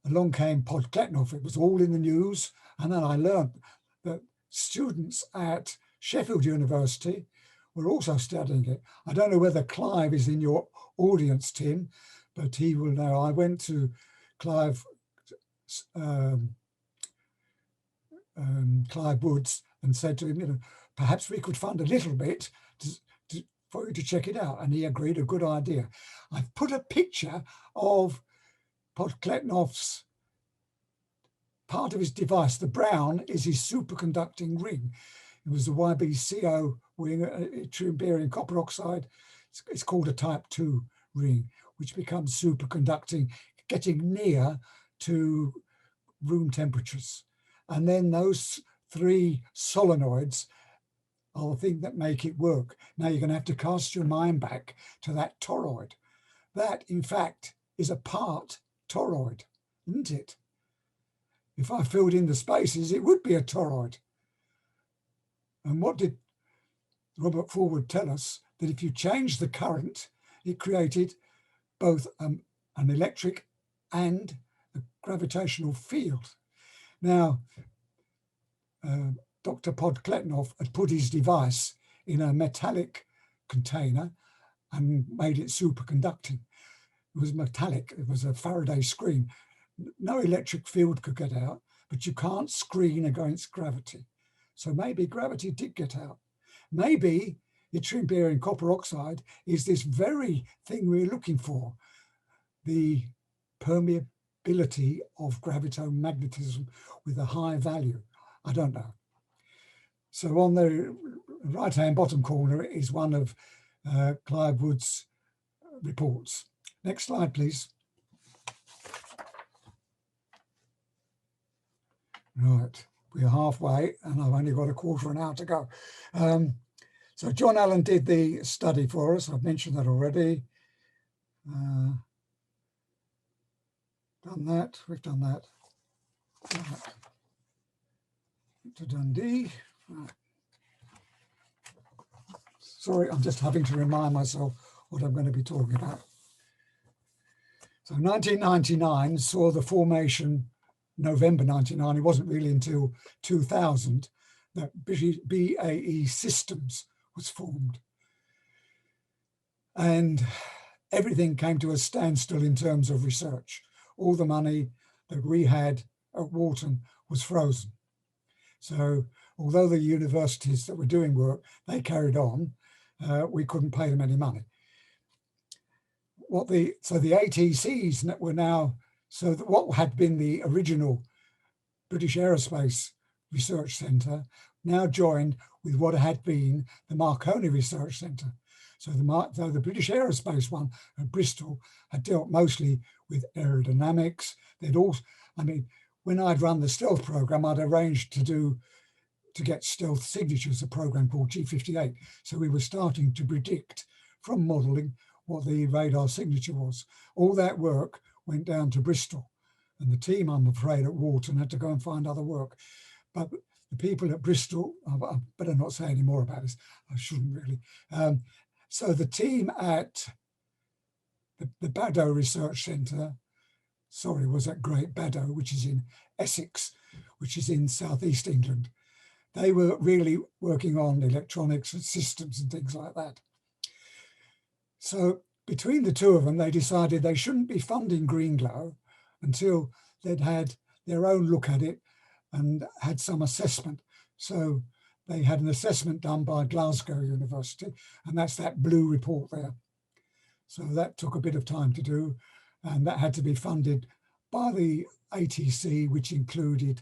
along came Podkletnov. It was all in the news. And then I learned that students at Sheffield University were also studying it. I don't know whether Clive is in your audience, Tim, but he will know. I went to Clive Woods and said to him, perhaps we could fund a little bit for you to check it out. And he agreed, a good idea. I've put a picture of Podkletnov's part of his device. The brown is his superconducting ring. It was the YBCO ring, yttrium barium copper oxide. It's called a type 2 ring, which becomes superconducting, getting near to room temperatures. And then those 3 solenoids are the thing that make it work. Now you're going to have to cast your mind back to that toroid. That, in fact, is a part toroid, isn't it? If I filled in the spaces, it would be a toroid. And what did Robert Forward tell us? That if you change the current, it created both an electric and a gravitational field. Now, Dr. Podkletnov had put his device in a metallic container and made it superconducting. It was metallic, it was a Faraday screen. No electric field could get out, but you can't screen against gravity. So maybe gravity did get out. Maybe yttrium barium copper oxide is this very thing we're looking for, the permeability of gravitomagnetism with a high value. I don't know. So on the right-hand bottom corner is one of Clive Wood's reports. Next slide, please. Right, we're halfway and I've only got a quarter of an hour to go. So John Allen did the study for us. I've mentioned that already. Done that, we've done that. Right. To Dundee. Right. Sorry, I'm just having to remind myself what I'm going to be talking about. So 1999 saw the formation, November 99, it wasn't really until 2000 that BAE Systems was formed. And everything came to a standstill in terms of research. All the money that we had at Wharton was frozen. So although the universities that were doing work, they carried on, we couldn't pay them any money. So the ATCs were now, so what had been the original British Aerospace Research Centre now joined with what had been the Marconi Research Centre. So the British Aerospace one at Bristol had dealt mostly with aerodynamics. They'd also, I mean, when I'd run the stealth program, I'd arranged to get stealth signatures, a program called G58. So we were starting to predict from modelling what the radar signature was. All that work went down to Bristol, and the team, I'm afraid, at Wharton had to go and find other work. But the people at Bristol, I better not say any more about this, I shouldn't really. So the team at the Baddow Research Centre, was at Great Baddow, which is in Essex, which is in southeast England. They were really working on electronics and systems and things like that. So between the two of them, they decided they shouldn't be funding Greenglow until they'd had their own look at it and had some assessment. So they had an assessment done by Glasgow University, and that's that blue report there. So that took a bit of time to do, and that had to be funded by the ATC, which included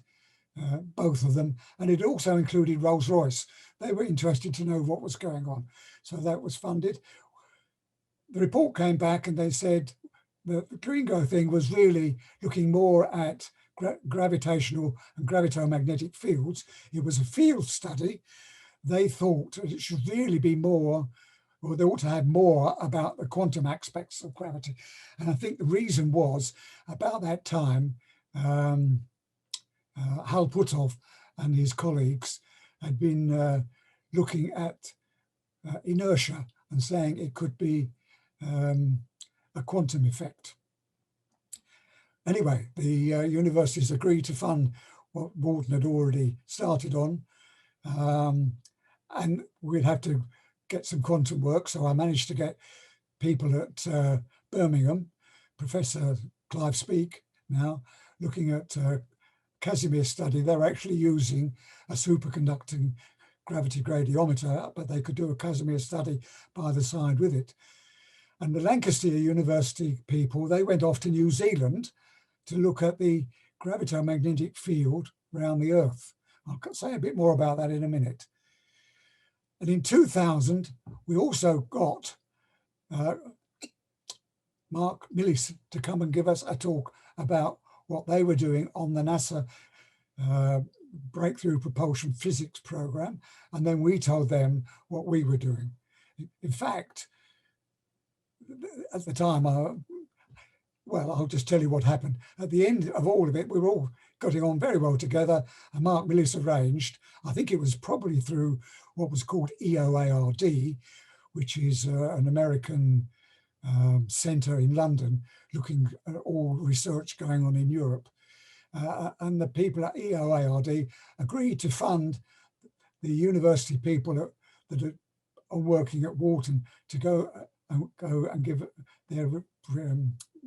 both of them, and it also included Rolls-Royce. They were interested to know what was going on, so that was funded. The report came back and they said the Greenglow thing was really looking more at gravitational and gravitomagnetic fields. It was a field study. They thought it should really be more, or they ought to have more about the quantum aspects of gravity. And I think the reason was about that time, Hal Puthoff and his colleagues had been looking at inertia and saying it could be a quantum effect. Anyway, the universities agreed to fund what Wharton had already started on, and we'd have to get some quantum work. So I managed to get people at Birmingham, Professor Clive Speake now, looking at Casimir study. They're actually using a superconducting gravity gradiometer, but they could do a Casimir study by the side with it. And the Lancaster University people, they went off to New Zealand to look at the gravitomagnetic field around the Earth. I'll say a bit more about that in a minute. And in 2000, we also got Mark Millis to come and give us a talk about what they were doing on the NASA Breakthrough Propulsion Physics program. And then we told them what we were doing. In fact, at the time, well, I'll just tell you what happened. At the end of all of it, we were all getting on very well together, and Mark Millis arranged, I think it was probably through what was called EOARD, which is an American centre in London looking at all research going on in Europe. And the people at EOARD agreed to fund the university people that are working at Wharton to go and give their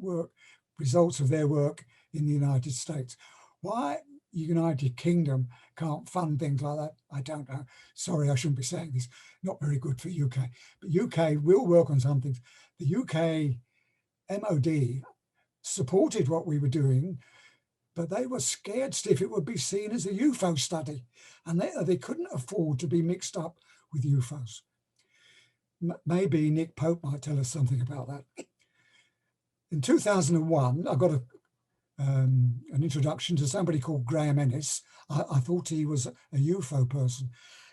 work, results of their work in the United States. Why United Kingdom can't fund things like that, I don't know. Sorry, I shouldn't be saying this. Not very good for UK. But UK will work on some things. The UK MOD supported what we were doing, but they were scared stiff it would be seen as a UFO study, and they couldn't afford to be mixed up with UFOs. Maybe Nick Pope might tell us something about that. In 2001, I got an introduction to somebody called Graham Ennis. I thought he was a UFO person,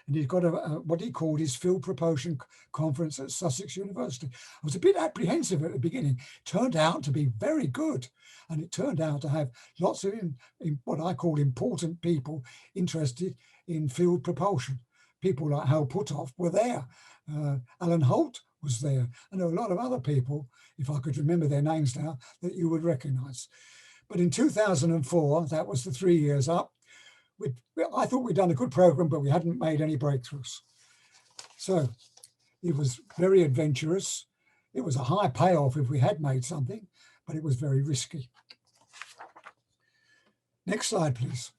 and he'd got what he called his Field Propulsion Conference at Sussex University. I was a bit apprehensive at the beginning. It turned out to be very good, and it turned out to have lots of what I call important people interested in field propulsion. People like Hal Puthoff were there. Alan Holt was there, and there were a lot of other people, if I could remember their names now, that you would recognize. But in 2004, that was the 3 years up, I thought we'd done a good program, but we hadn't made any breakthroughs. So it was very adventurous. It was a high payoff if we had made something, but it was very risky. Next slide, please.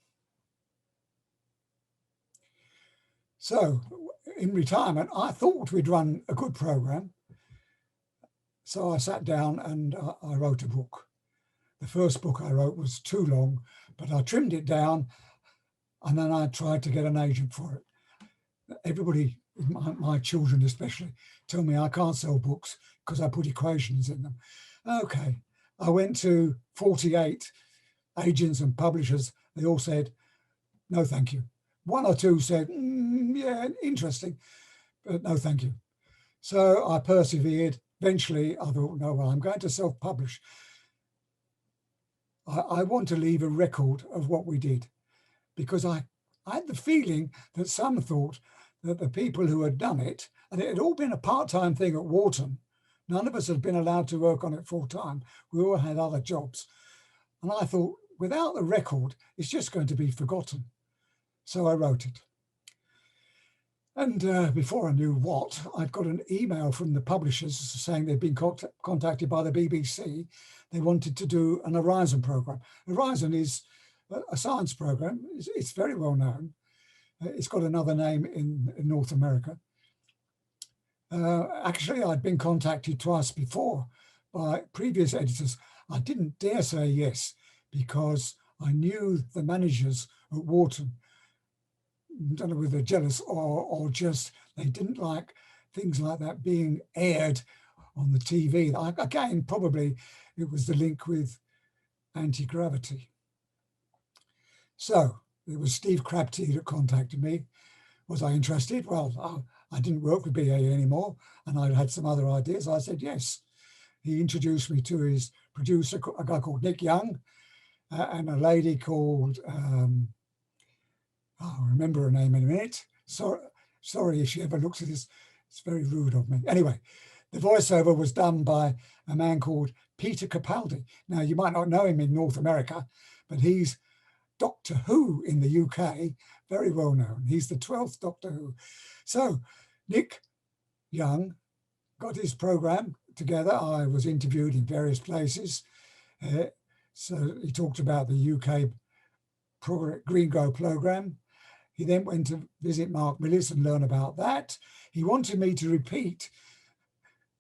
So in retirement, I thought we'd run a good program. So I sat down and I wrote a book. The first book I wrote was too long, but I trimmed it down and then I tried to get an agent for it. Everybody, my children especially, tell me I can't sell books because I put equations in them. Okay, I went to 48 agents and publishers. They all said, no, thank you. One or two said, yeah, interesting, but no, thank you. So I persevered. Eventually, I thought, no, well, I'm going to self-publish. I want to leave a record of what we did, because I had the feeling that some thought that the people who had done it, and it had all been a part-time thing at Wharton, none of us had been allowed to work on it full-time. We all had other jobs. And I thought, without the record, it's just going to be forgotten. So I wrote it. And before I knew what, I'd got an email from the publishers saying they'd been contacted by the BBC. They wanted to do an Horizon program. Horizon is a science program. It's very well known. It's got another name in North America. Actually, I'd been contacted twice before by previous editors. I didn't dare say yes because I knew the managers at Wharton. I don't know whether they're jealous or just they didn't like things like that being aired on the TV. Again, probably it was the link with anti-gravity. So it was Steve Crabtree that contacted me. Was I interested? Well, I didn't work with BAE anymore and I had some other ideas. I said yes. He introduced me to his producer, a guy called Nick Young, and a lady called I'll remember her name in a minute. Sorry if she ever looks at this. It's very rude of me. Anyway, the voiceover was done by a man called Peter Capaldi. Now, you might not know him in North America, but he's Doctor Who in the UK, very well known. He's the 12th Doctor Who. So Nick Young got his program together. I was interviewed in various places. So he talked about the UK Project Greenglow program. He then went to visit Mark Millis and learn about that. He wanted me to repeat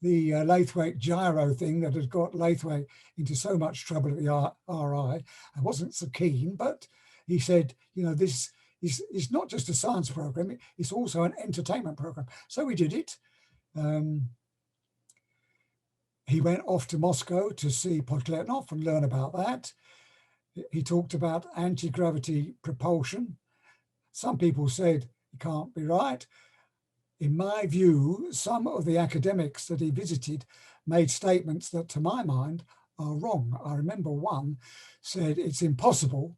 the Lathwaite gyro thing that had got Lathwaite into so much trouble at the RI. I wasn't so keen, but he said, you know, this is not just a science program, it's also an entertainment program. So we did it. He went off to Moscow to see Podkletnov and learn about that. He talked about anti-gravity propulsion. Some people said it can't be right. In my view, some of the academics that he visited made statements that, to my mind, are wrong. I remember one said it's impossible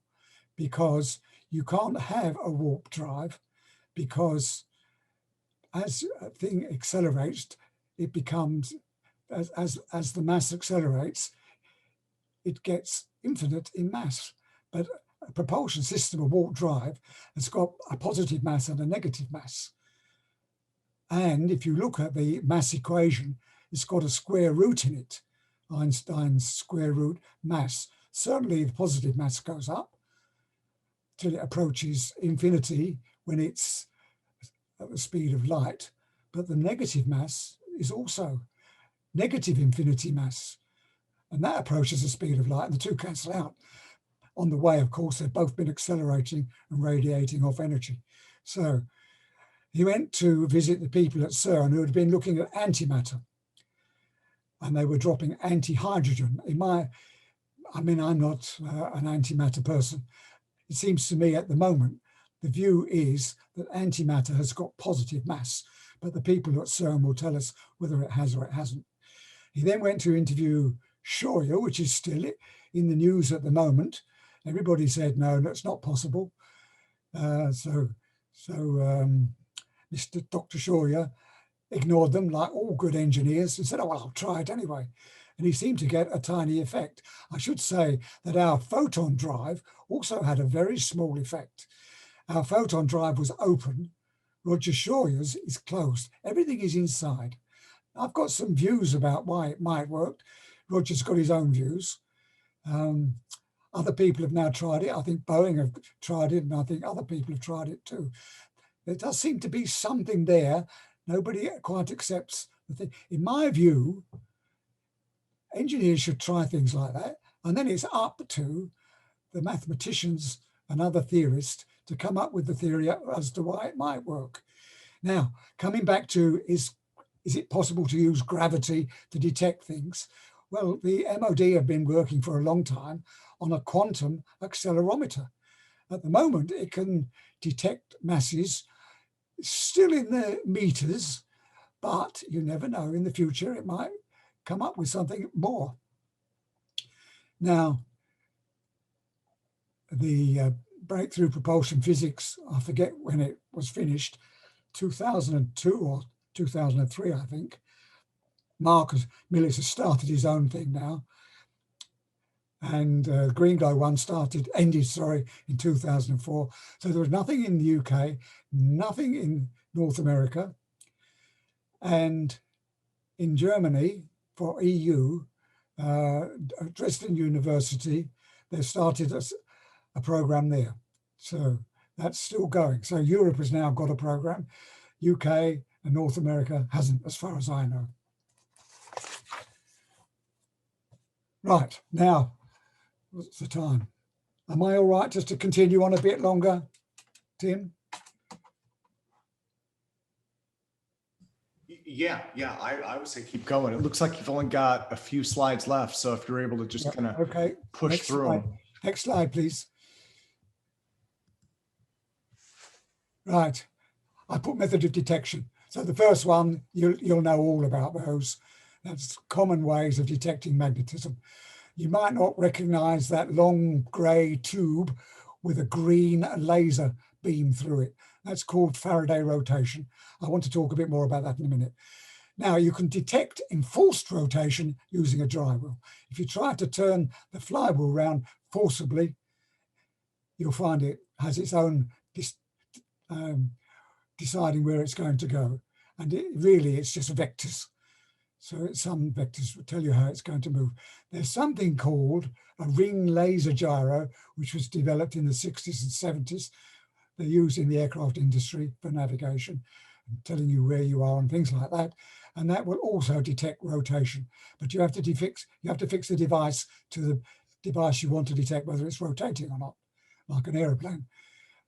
because you can't have a warp drive because as a thing accelerates, it becomes, as the mass accelerates, it gets infinite in mass. But a propulsion system, a warp drive, has got a positive mass and a negative mass. And if you look at the mass equation, it's got a square root in it, Einstein's square root mass. Certainly the positive mass goes up till it approaches infinity when it's at the speed of light. But the negative mass is also negative infinity mass. And that approaches the speed of light and the two cancel out. On the way, of course, they've both been accelerating and radiating off energy. So he went to visit the people at CERN who had been looking at antimatter. And they were dropping anti-hydrogen. I mean, I'm not an antimatter person. It seems to me at the moment, the view is that antimatter has got positive mass, but the people at CERN will tell us whether it has or it hasn't. He then went to interview Shoria, which is still in the news at the moment. Everybody said, no, that's not possible. So Mr. Dr. Shoria ignored them like all good engineers and said, oh, well, I'll try it anyway. And he seemed to get a tiny effect. I should say that our photon drive also had a very small effect. Our photon drive was open. Roger Shoria's is closed. Everything is inside. I've got some views about why it might work. Roger's got his own views. Other people have now tried it. I think Boeing have tried it, and I think other people have tried it too. there does seem to be something there. Nobody quite accepts the thing. In my view, engineers should try things like that, and then it's up to the mathematicians and other theorists to come up with the theory as to why it might work. Now, coming back to is it possible to use gravity to detect things? Well, the MOD have been working for a long time on a quantum accelerometer. At the moment, it can detect masses still in the meters, but you never know, in the future it might come up with something more. Now, the breakthrough propulsion physics, I forget when it was finished, 2002 or 2003, I think. Marcus Millis has started his own thing now. And Greenglow one ended in 2004. So there was nothing in the UK, nothing in North America. And in Germany, for EU, Dresden University, they started a program there. So that's still going. So Europe has now got a program. UK and North America hasn't, as far as I know. Right, now, what's the time? Am I all right just to continue on a bit longer, Tim? Yeah, I would say keep going. It looks like you've only got a few slides left. So if you're able to just kind of push through them. Next slide, please. Right, I put method of detection. So the first one, you'll know all about those. That's common ways of detecting magnetism. You might not recognize that long gray tube with a green laser beam through it. That's called Faraday rotation. I want to talk a bit more about that in a minute. Now, you can detect enforced rotation using a dry wheel. If you try to turn the flywheel round forcibly, you'll find it has its own deciding where it's going to go. And it's just vectors. So some vectors will tell you how it's going to move. There's something called a ring laser gyro, which was developed in the 60s and 70s. They're used in the aircraft industry for navigation, and telling you where you are and things like that. And that will also detect rotation. But you have to fix the device to the device you want to detect whether it's rotating or not, like an aeroplane.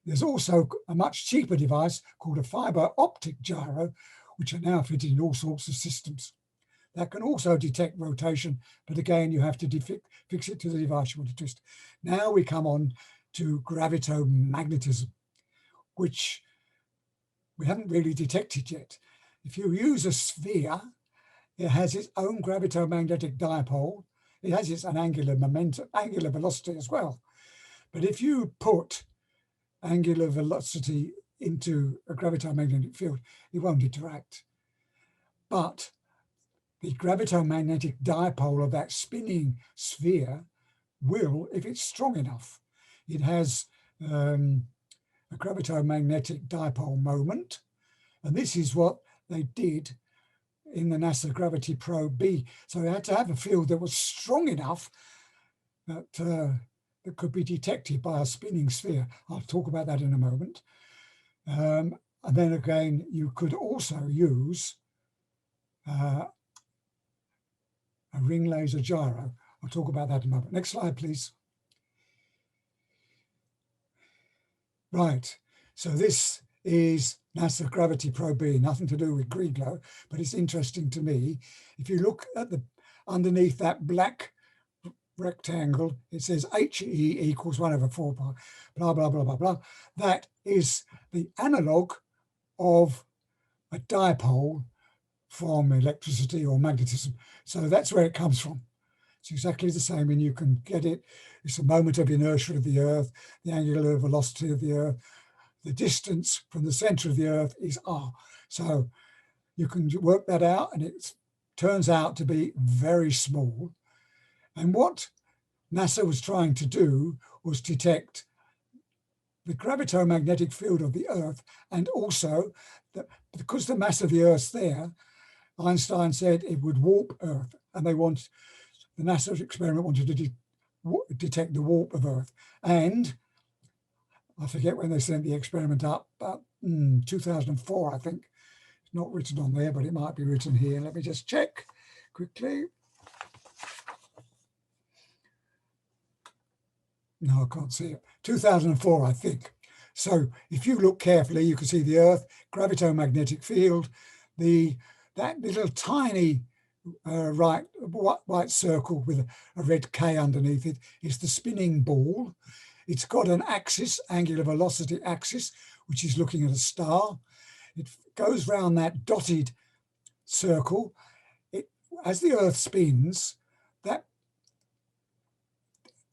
There's also a much cheaper device called a fiber optic gyro, which are now fitted in all sorts of systems. That can also detect rotation, but again, you have to fix it to the device you want to twist. Now we come on to gravitomagnetism, which we haven't really detected yet. If you use a sphere, it has its own gravitomagnetic dipole. It has its angular velocity as well. But if you put angular velocity into a gravitomagnetic field, it won't interact. But the gravitomagnetic dipole of that spinning sphere will, if it's strong enough. It has a gravitomagnetic dipole moment, and this is what they did in the NASA Gravity Probe B. So they had to have a field that was strong enough that that could be detected by a spinning sphere. I'll talk about that in a moment. And then again, you could also use a ring laser gyro. I'll talk about that in a moment. Next slide, please. Right, so this is NASA Gravity Probe B, nothing to do with Greenglow, but it's interesting to me. If you look at the underneath that black rectangle, it says HE equals 1/4 pi, blah, blah, blah, blah, blah. That is the analog of a dipole from electricity or magnetism. So that's where it comes from. It's exactly the same, and you can get it. It's a moment of inertia of the Earth, the angular velocity of the Earth. The distance from the center of the Earth is r. So you can work that out, and it turns out to be very small. And what NASA was trying to do was detect the gravitomagnetic field of the Earth, and also that because the mass of the Earth's there, Einstein said it would warp Earth, and the NASA experiment wanted to detect the warp of Earth. And I forget when they sent the experiment up, but 2004, I think. It's not written on there, but it might be written here. Let me just check quickly. No, I can't see it. 2004, I think. So if you look carefully, you can see the Earth, gravitomagnetic field, that little tiny white circle with a red K underneath it is the spinning ball. It's got an axis, angular velocity axis, which is looking at a star. It goes round that dotted circle. As the Earth spins, that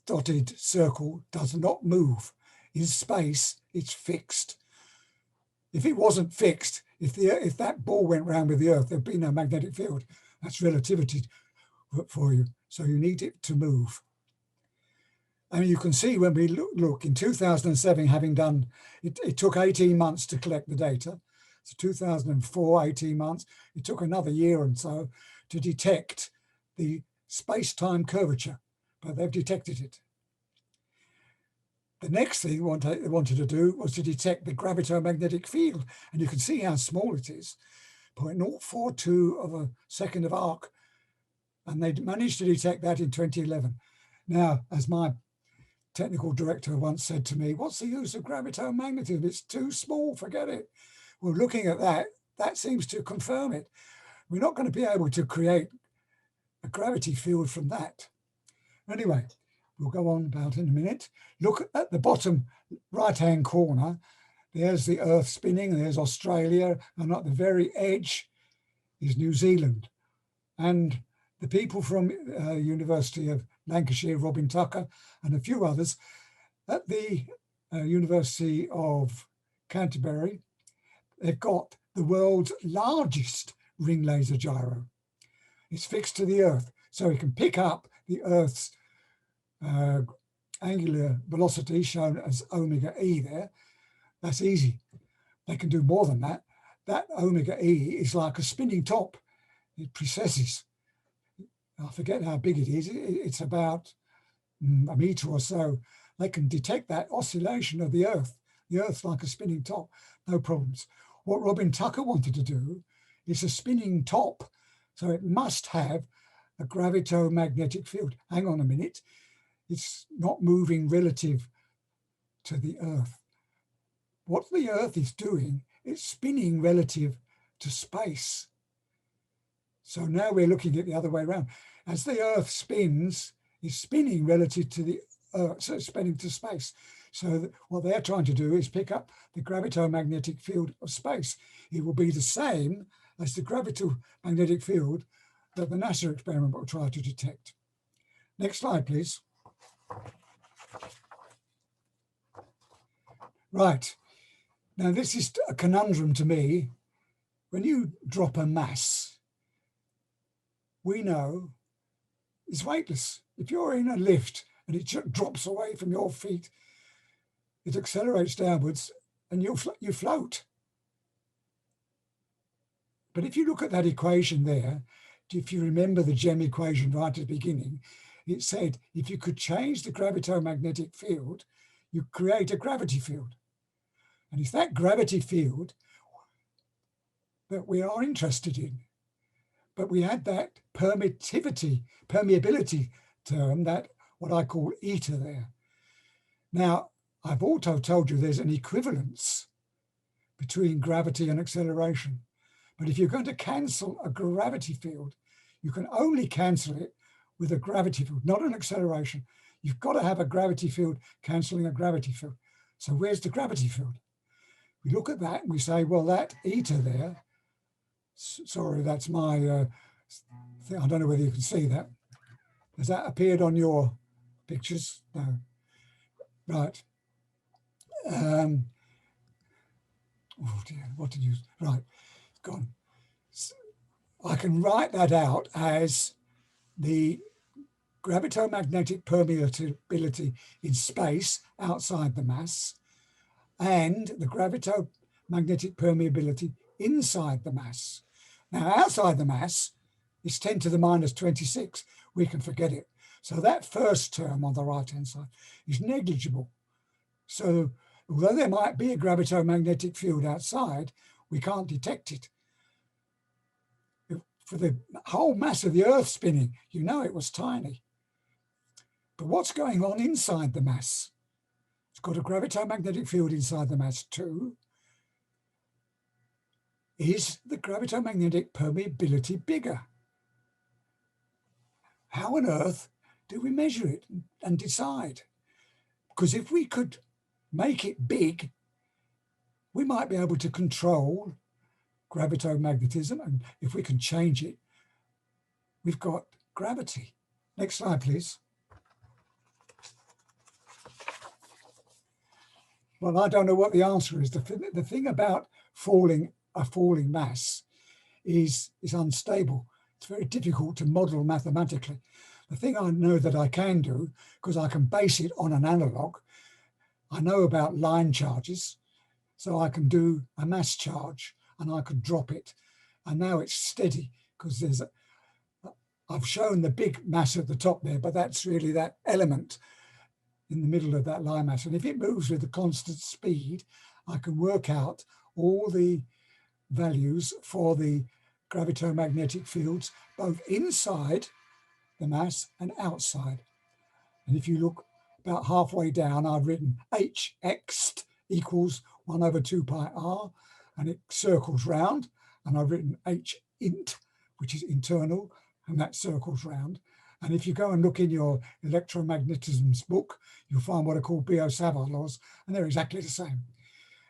dotted circle does not move. In space, it's fixed. If it wasn't fixed, if that ball went round with the Earth, there'd be no magnetic field. That's relativity for you. So you need it to move. And you can see when we look in 2007, having done, it took 18 months to collect the data. So 2004, 18 months. It took another year or so to detect the space-time curvature, but they've detected it. The next thing they wanted to do was to detect the gravitomagnetic field. And you can see how small it is, 0.042 of a second of arc. And they managed to detect that in 2011. Now, as my technical director once said to me, what's the use of gravitomagnetism? It's too small, forget it. Well, looking at that, that seems to confirm it. We're not going to be able to create a gravity field from that. Anyway, we'll go on about in a minute. Look at the bottom right-hand corner. There's the Earth spinning, there's Australia, and at the very edge is New Zealand. And the people from University of Lancashire, Robin Tucker, and a few others at the University of Canterbury, they've got the world's largest ring laser gyro. It's fixed to the Earth, so it can pick up the Earth's angular velocity shown as omega E there. That's easy. They can do more than that. That omega E is like a spinning top. It precesses. I forget how big it is. It's about a meter or so. They can detect that oscillation of the Earth. The Earth's like a spinning top, no problems. What Robin Tucker wanted to do is a spinning top, so it must have a gravitomagnetic field. Hang on a minute. It's not moving relative to the Earth. What the Earth is doing, it's spinning relative to space. So now we're looking at the other way around. As the Earth spins, it's spinning relative to the Earth, so it's spinning to space. So what they're trying to do is pick up the gravitomagnetic field of space. It will be the same as the gravitomagnetic field that the NASA experiment will try to detect. Next slide, please. Right. Now, this is a conundrum to me. When you drop a mass, we know it's weightless. If you're in a lift and it drops away from your feet, it accelerates downwards and you float. But if you look at that equation there, if you remember the GEM equation right at the beginning, it said if you could change the gravitomagnetic field, you create a gravity field. And it's that gravity field that we are interested in. But we had that permeability term, that what I call eta there. Now, I've also told you there's an equivalence between gravity and acceleration. But if you're going to cancel a gravity field, you can only cancel it with a gravity field, not an acceleration. You've got to have a gravity field cancelling a gravity field. So where's the gravity field? We look at that and we say, well, that eta there, sorry, that's my thing. I don't know whether you can see that. Has that appeared on your pictures? No. Right. Oh dear, what did you, right, it's gone. So I can write that out as the gravitomagnetic permeability in space outside the mass and the gravitomagnetic permeability inside the mass. Now, outside the mass is 10 to the minus 26. We can forget it. So that first term on the right-hand side is negligible. So Although there might be a gravitomagnetic field outside, we can't detect it. For the whole mass of the Earth spinning, you know it was tiny. But what's going on inside the mass? It's got a gravitomagnetic field inside the mass too. Is the gravitomagnetic permeability bigger? How on earth do we measure it and decide? Because if we could make it big, we might be able to control gravitomagnetism, and if we can change it, we've got gravity. Next slide, please. Well, I don't know what the answer is. The thing about a falling mass is unstable. It's very difficult to model mathematically. The thing I know that I can do, because I can base it on an analog, I know about line charges, so I can do a mass charge and I could drop it. And now it's steady because I've shown the big mass at the top there, but that's really that element in the middle of that line mass. And if it moves with a constant speed, I can work out all the values for the gravitomagnetic fields, both inside the mass and outside. And if you look about halfway down, I've written hx equals 1 over 2 pi r, and it circles round, and I've written h int, which is internal, and that circles round. And if you go and look in your electromagnetism's book, you'll find what are called Biot-Savart laws, and they're exactly the same.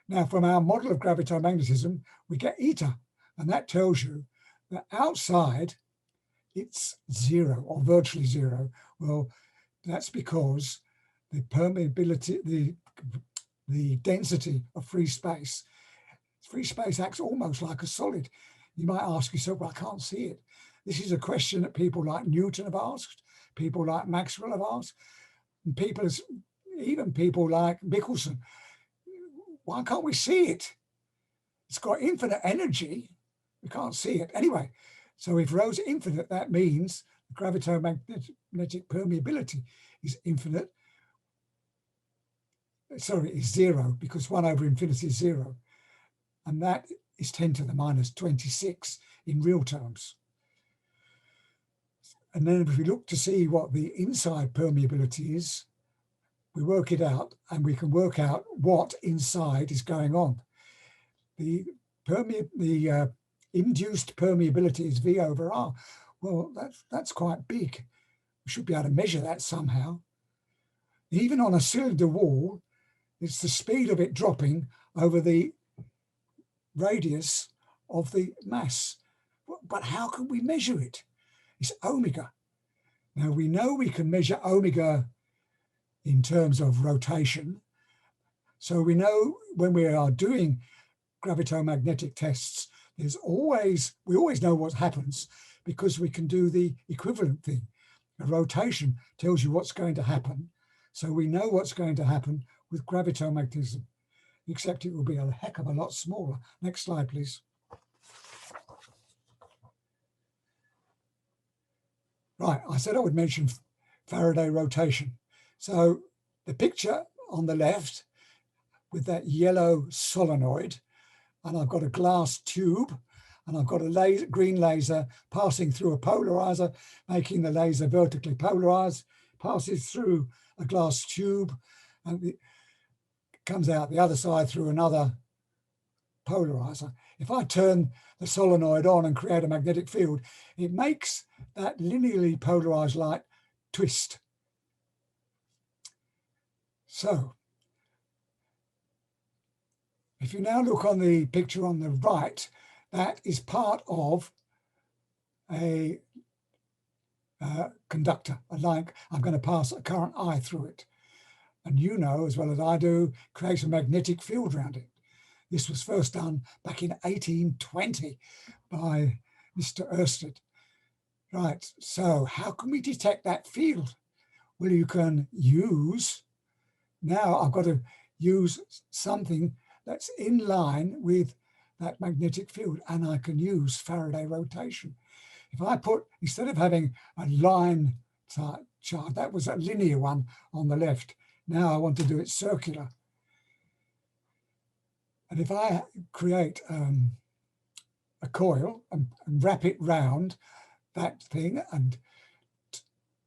Now, from our model of gravitomagnetism, we get eta, and that tells you that outside it's zero or virtually zero. Well, that's because the permeability, the density of free space acts almost like a solid. You might ask yourself, well, I can't see it. This is a question that people like Newton have asked, people like Maxwell have asked, and even people like Michelson. Why can't we see it? It's got infinite energy. We can't see it. Anyway, so if rho is infinite, that means the gravitomagnetic permeability is infinite. Sorry, is zero, because 1 over infinity is zero. And that is 10 to the minus 26 in real terms. And then if we look to see what the inside permeability is, we work it out, and we can work out what inside is going on. The induced permeability is V over R. Well, that's quite big. We should be able to measure that somehow. Even on a cylinder wall, it's the speed of it dropping over the radius of the mass. But how can we measure it? It's omega. Now, we know we can measure omega in terms of rotation. So we know when we are doing gravitomagnetic tests, we always know what happens because we can do the equivalent thing. A rotation tells you what's going to happen. So we know what's going to happen with gravitomagnetism, except it will be a heck of a lot smaller. Next slide, please. Right, I said I would mention Faraday rotation. So the picture on the left with that yellow solenoid, and I've got a glass tube, and I've got a green laser passing through a polarizer, making the laser vertically polarized, passes through a glass tube, and it comes out the other side through another polarizer. If I turn the solenoid on and create a magnetic field, it makes that linearly polarized light twist. So if you now look on the picture on the right, that is part of a conductor, a line. I'm going to pass a current I through it. And you know, as well as I do, creates a magnetic field around it. This was first done back in 1820 by Mr. Ørsted. Right, so how can we detect that field? Well, you can use, now I've got to use something that's in line with that magnetic field, and I can use Faraday rotation. If I put, instead of having a line chart, that was a linear one on the left. Now I want to do it circular. And if I create a coil and wrap it round that thing and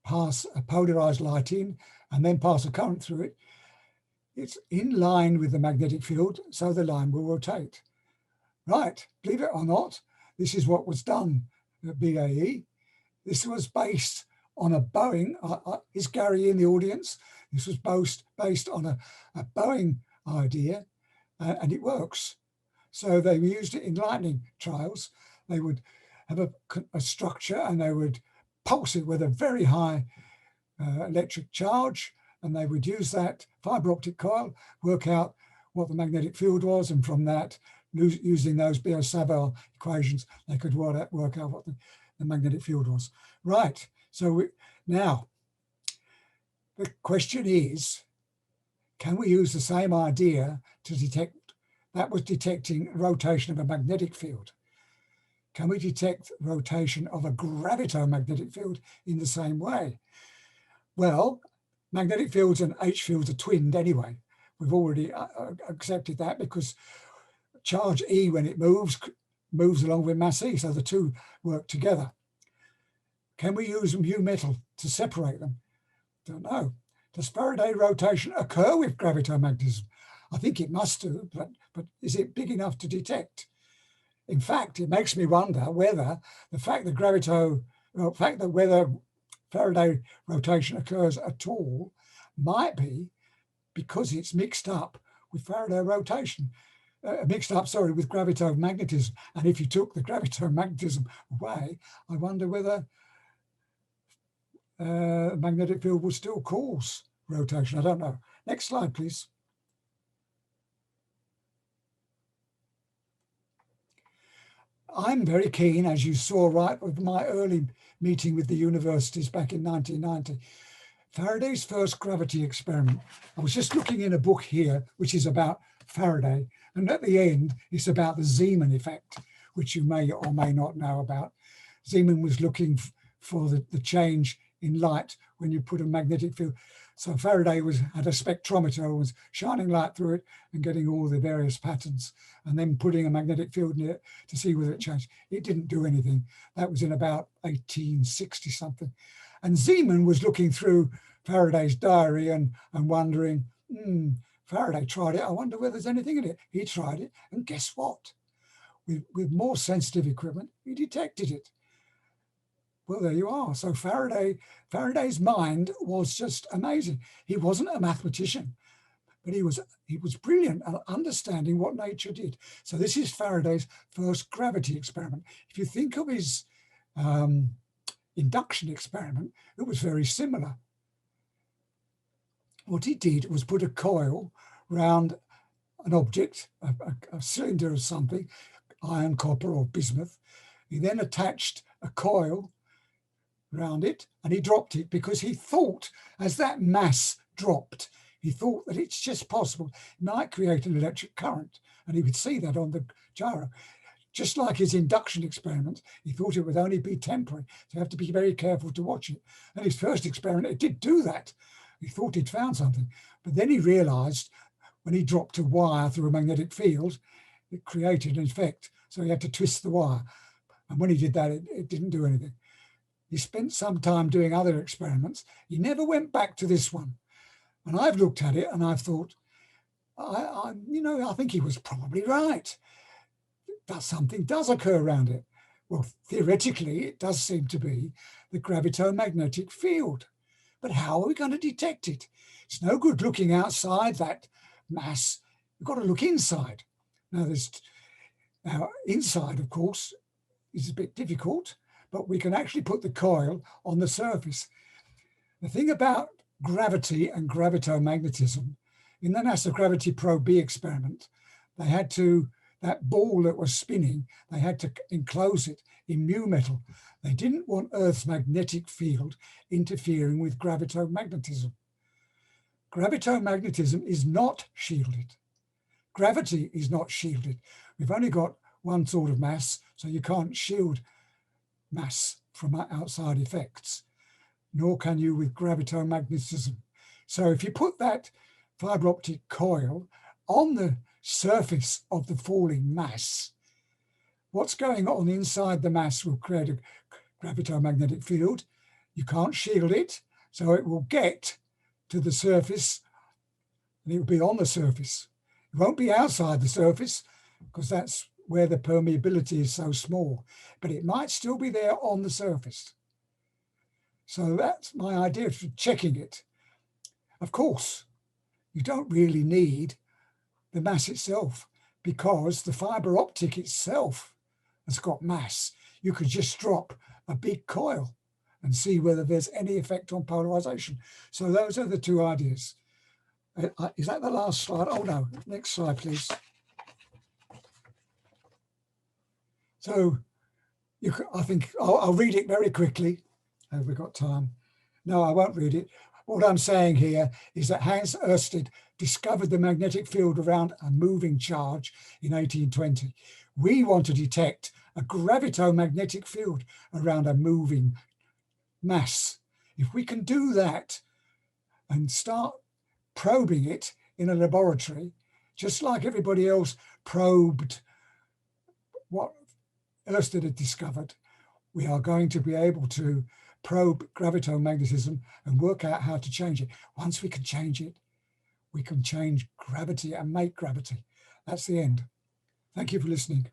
pass a polarized light in and then pass a current through it, it's in line with the magnetic field, so the line will rotate. Right, believe it or not, this is what was done at BAE. This was based on a Boeing, is Gary in the audience? This was based on a Boeing idea, and it works. So they used it in lightning trials. They would have a structure and they would pulse it with a very high electric charge, and they would use that fiber optic coil, work out what the magnetic field was, and from that, using those Biot-Savart equations, they could work out what the magnetic field was. Right, so now the question is, can we use the same idea to detect, that was detecting rotation of a magnetic field. Can we detect rotation of a gravitomagnetic field in the same way? Well, magnetic fields and H fields are twinned anyway. We've already accepted that because charge E, when it moves along with mass E, so the two work together. Can we use mu metal to separate them? Don't know. Does Faraday rotation occur with gravitomagnetism? I think it must do, but is it big enough to detect? In fact, it makes me wonder whether the fact that whether Faraday rotation occurs at all might be because it's mixed up with Faraday rotation, with gravitomagnetism. And if you took the gravitomagnetism away, I wonder whether magnetic field will still cause rotation. I don't know. Next slide, please. I'm very keen, as you saw right with my early meeting with the universities back in 1990, Faraday's first gravity experiment. I was just looking in a book here, which is about Faraday. And at the end, it's about the Zeeman effect, which you may or may not know about. Zeeman was looking for the change in light when you put a magnetic field. So Faraday had a spectrometer, was shining light through it and getting all the various patterns, and then putting a magnetic field near it to see whether it changed. It didn't do anything. That was in about 1860 something. And Zeeman was looking through Faraday's diary and wondering, Faraday tried it. I wonder whether there's anything in it. He tried it, and guess what? With more sensitive equipment, he detected it. Well, there you are. So Faraday's mind was just amazing. He wasn't a mathematician, but he was brilliant at understanding what nature did. So this is Faraday's first gravity experiment. If you think of his induction experiment, it was very similar. What he did was put a coil round an object, a cylinder of something, iron, copper, or bismuth. He then attached a coil around it, and he dropped it because he thought, as that mass dropped, he thought that it's just possible it might create an electric current, and he would see that on the gyro. Just like his induction experiment, he thought it would only be temporary, so you have to be very careful to watch it. And his first experiment, it did do that. He thought he'd found something, but then he realized when he dropped a wire through a magnetic field, it created an effect, so he had to twist the wire. And when he did that, it didn't do anything. He spent some time doing other experiments. He never went back to this one. And I've looked at it and I've thought, I think he was probably right. Something does occur around it. Well, theoretically, it does seem to be the gravitomagnetic field. But how are we going to detect it? It's no good looking outside that mass. We've got to look inside. Now, inside, of course, is a bit difficult, but we can actually put the coil on the surface. The thing about gravity and gravitomagnetism, in the NASA Gravity Probe B experiment, that ball that was spinning, they had to enclose it in mu metal. They didn't want Earth's magnetic field interfering with gravitomagnetism. Gravitomagnetism is not shielded. Gravity is not shielded. We've only got one sort of mass, so you can't shield mass from outside effects, nor can you with gravitomagnetism. So if you put that fiber optic coil on the surface of the falling mass, what's going on inside the mass will create a gravitomagnetic field. You can't shield it, so it will get to the surface and it will be on the surface. It won't be outside the surface because that's where the permeability is so small, but it might still be there on the surface. So that's my idea for checking it. Of course, you don't really need the mass itself because the fiber optic itself has got mass. You could just drop a big coil and see whether there's any effect on polarization. So those are the two ideas. Is that the last slide? Oh no, next slide, please. So I think I'll read it very quickly. Have we got time? No, I won't read it. What I'm saying here is that Hans Ørsted discovered the magnetic field around a moving charge in 1820. We want to detect a gravitomagnetic field around a moving mass. If we can do that and start probing it in a laboratory, just like everybody else probed what Ørsted had discovered, we are going to be able to probe gravitomagnetism and work out how to change it. Once we can change it, we can change gravity and make gravity. That's the end. Thank you for listening.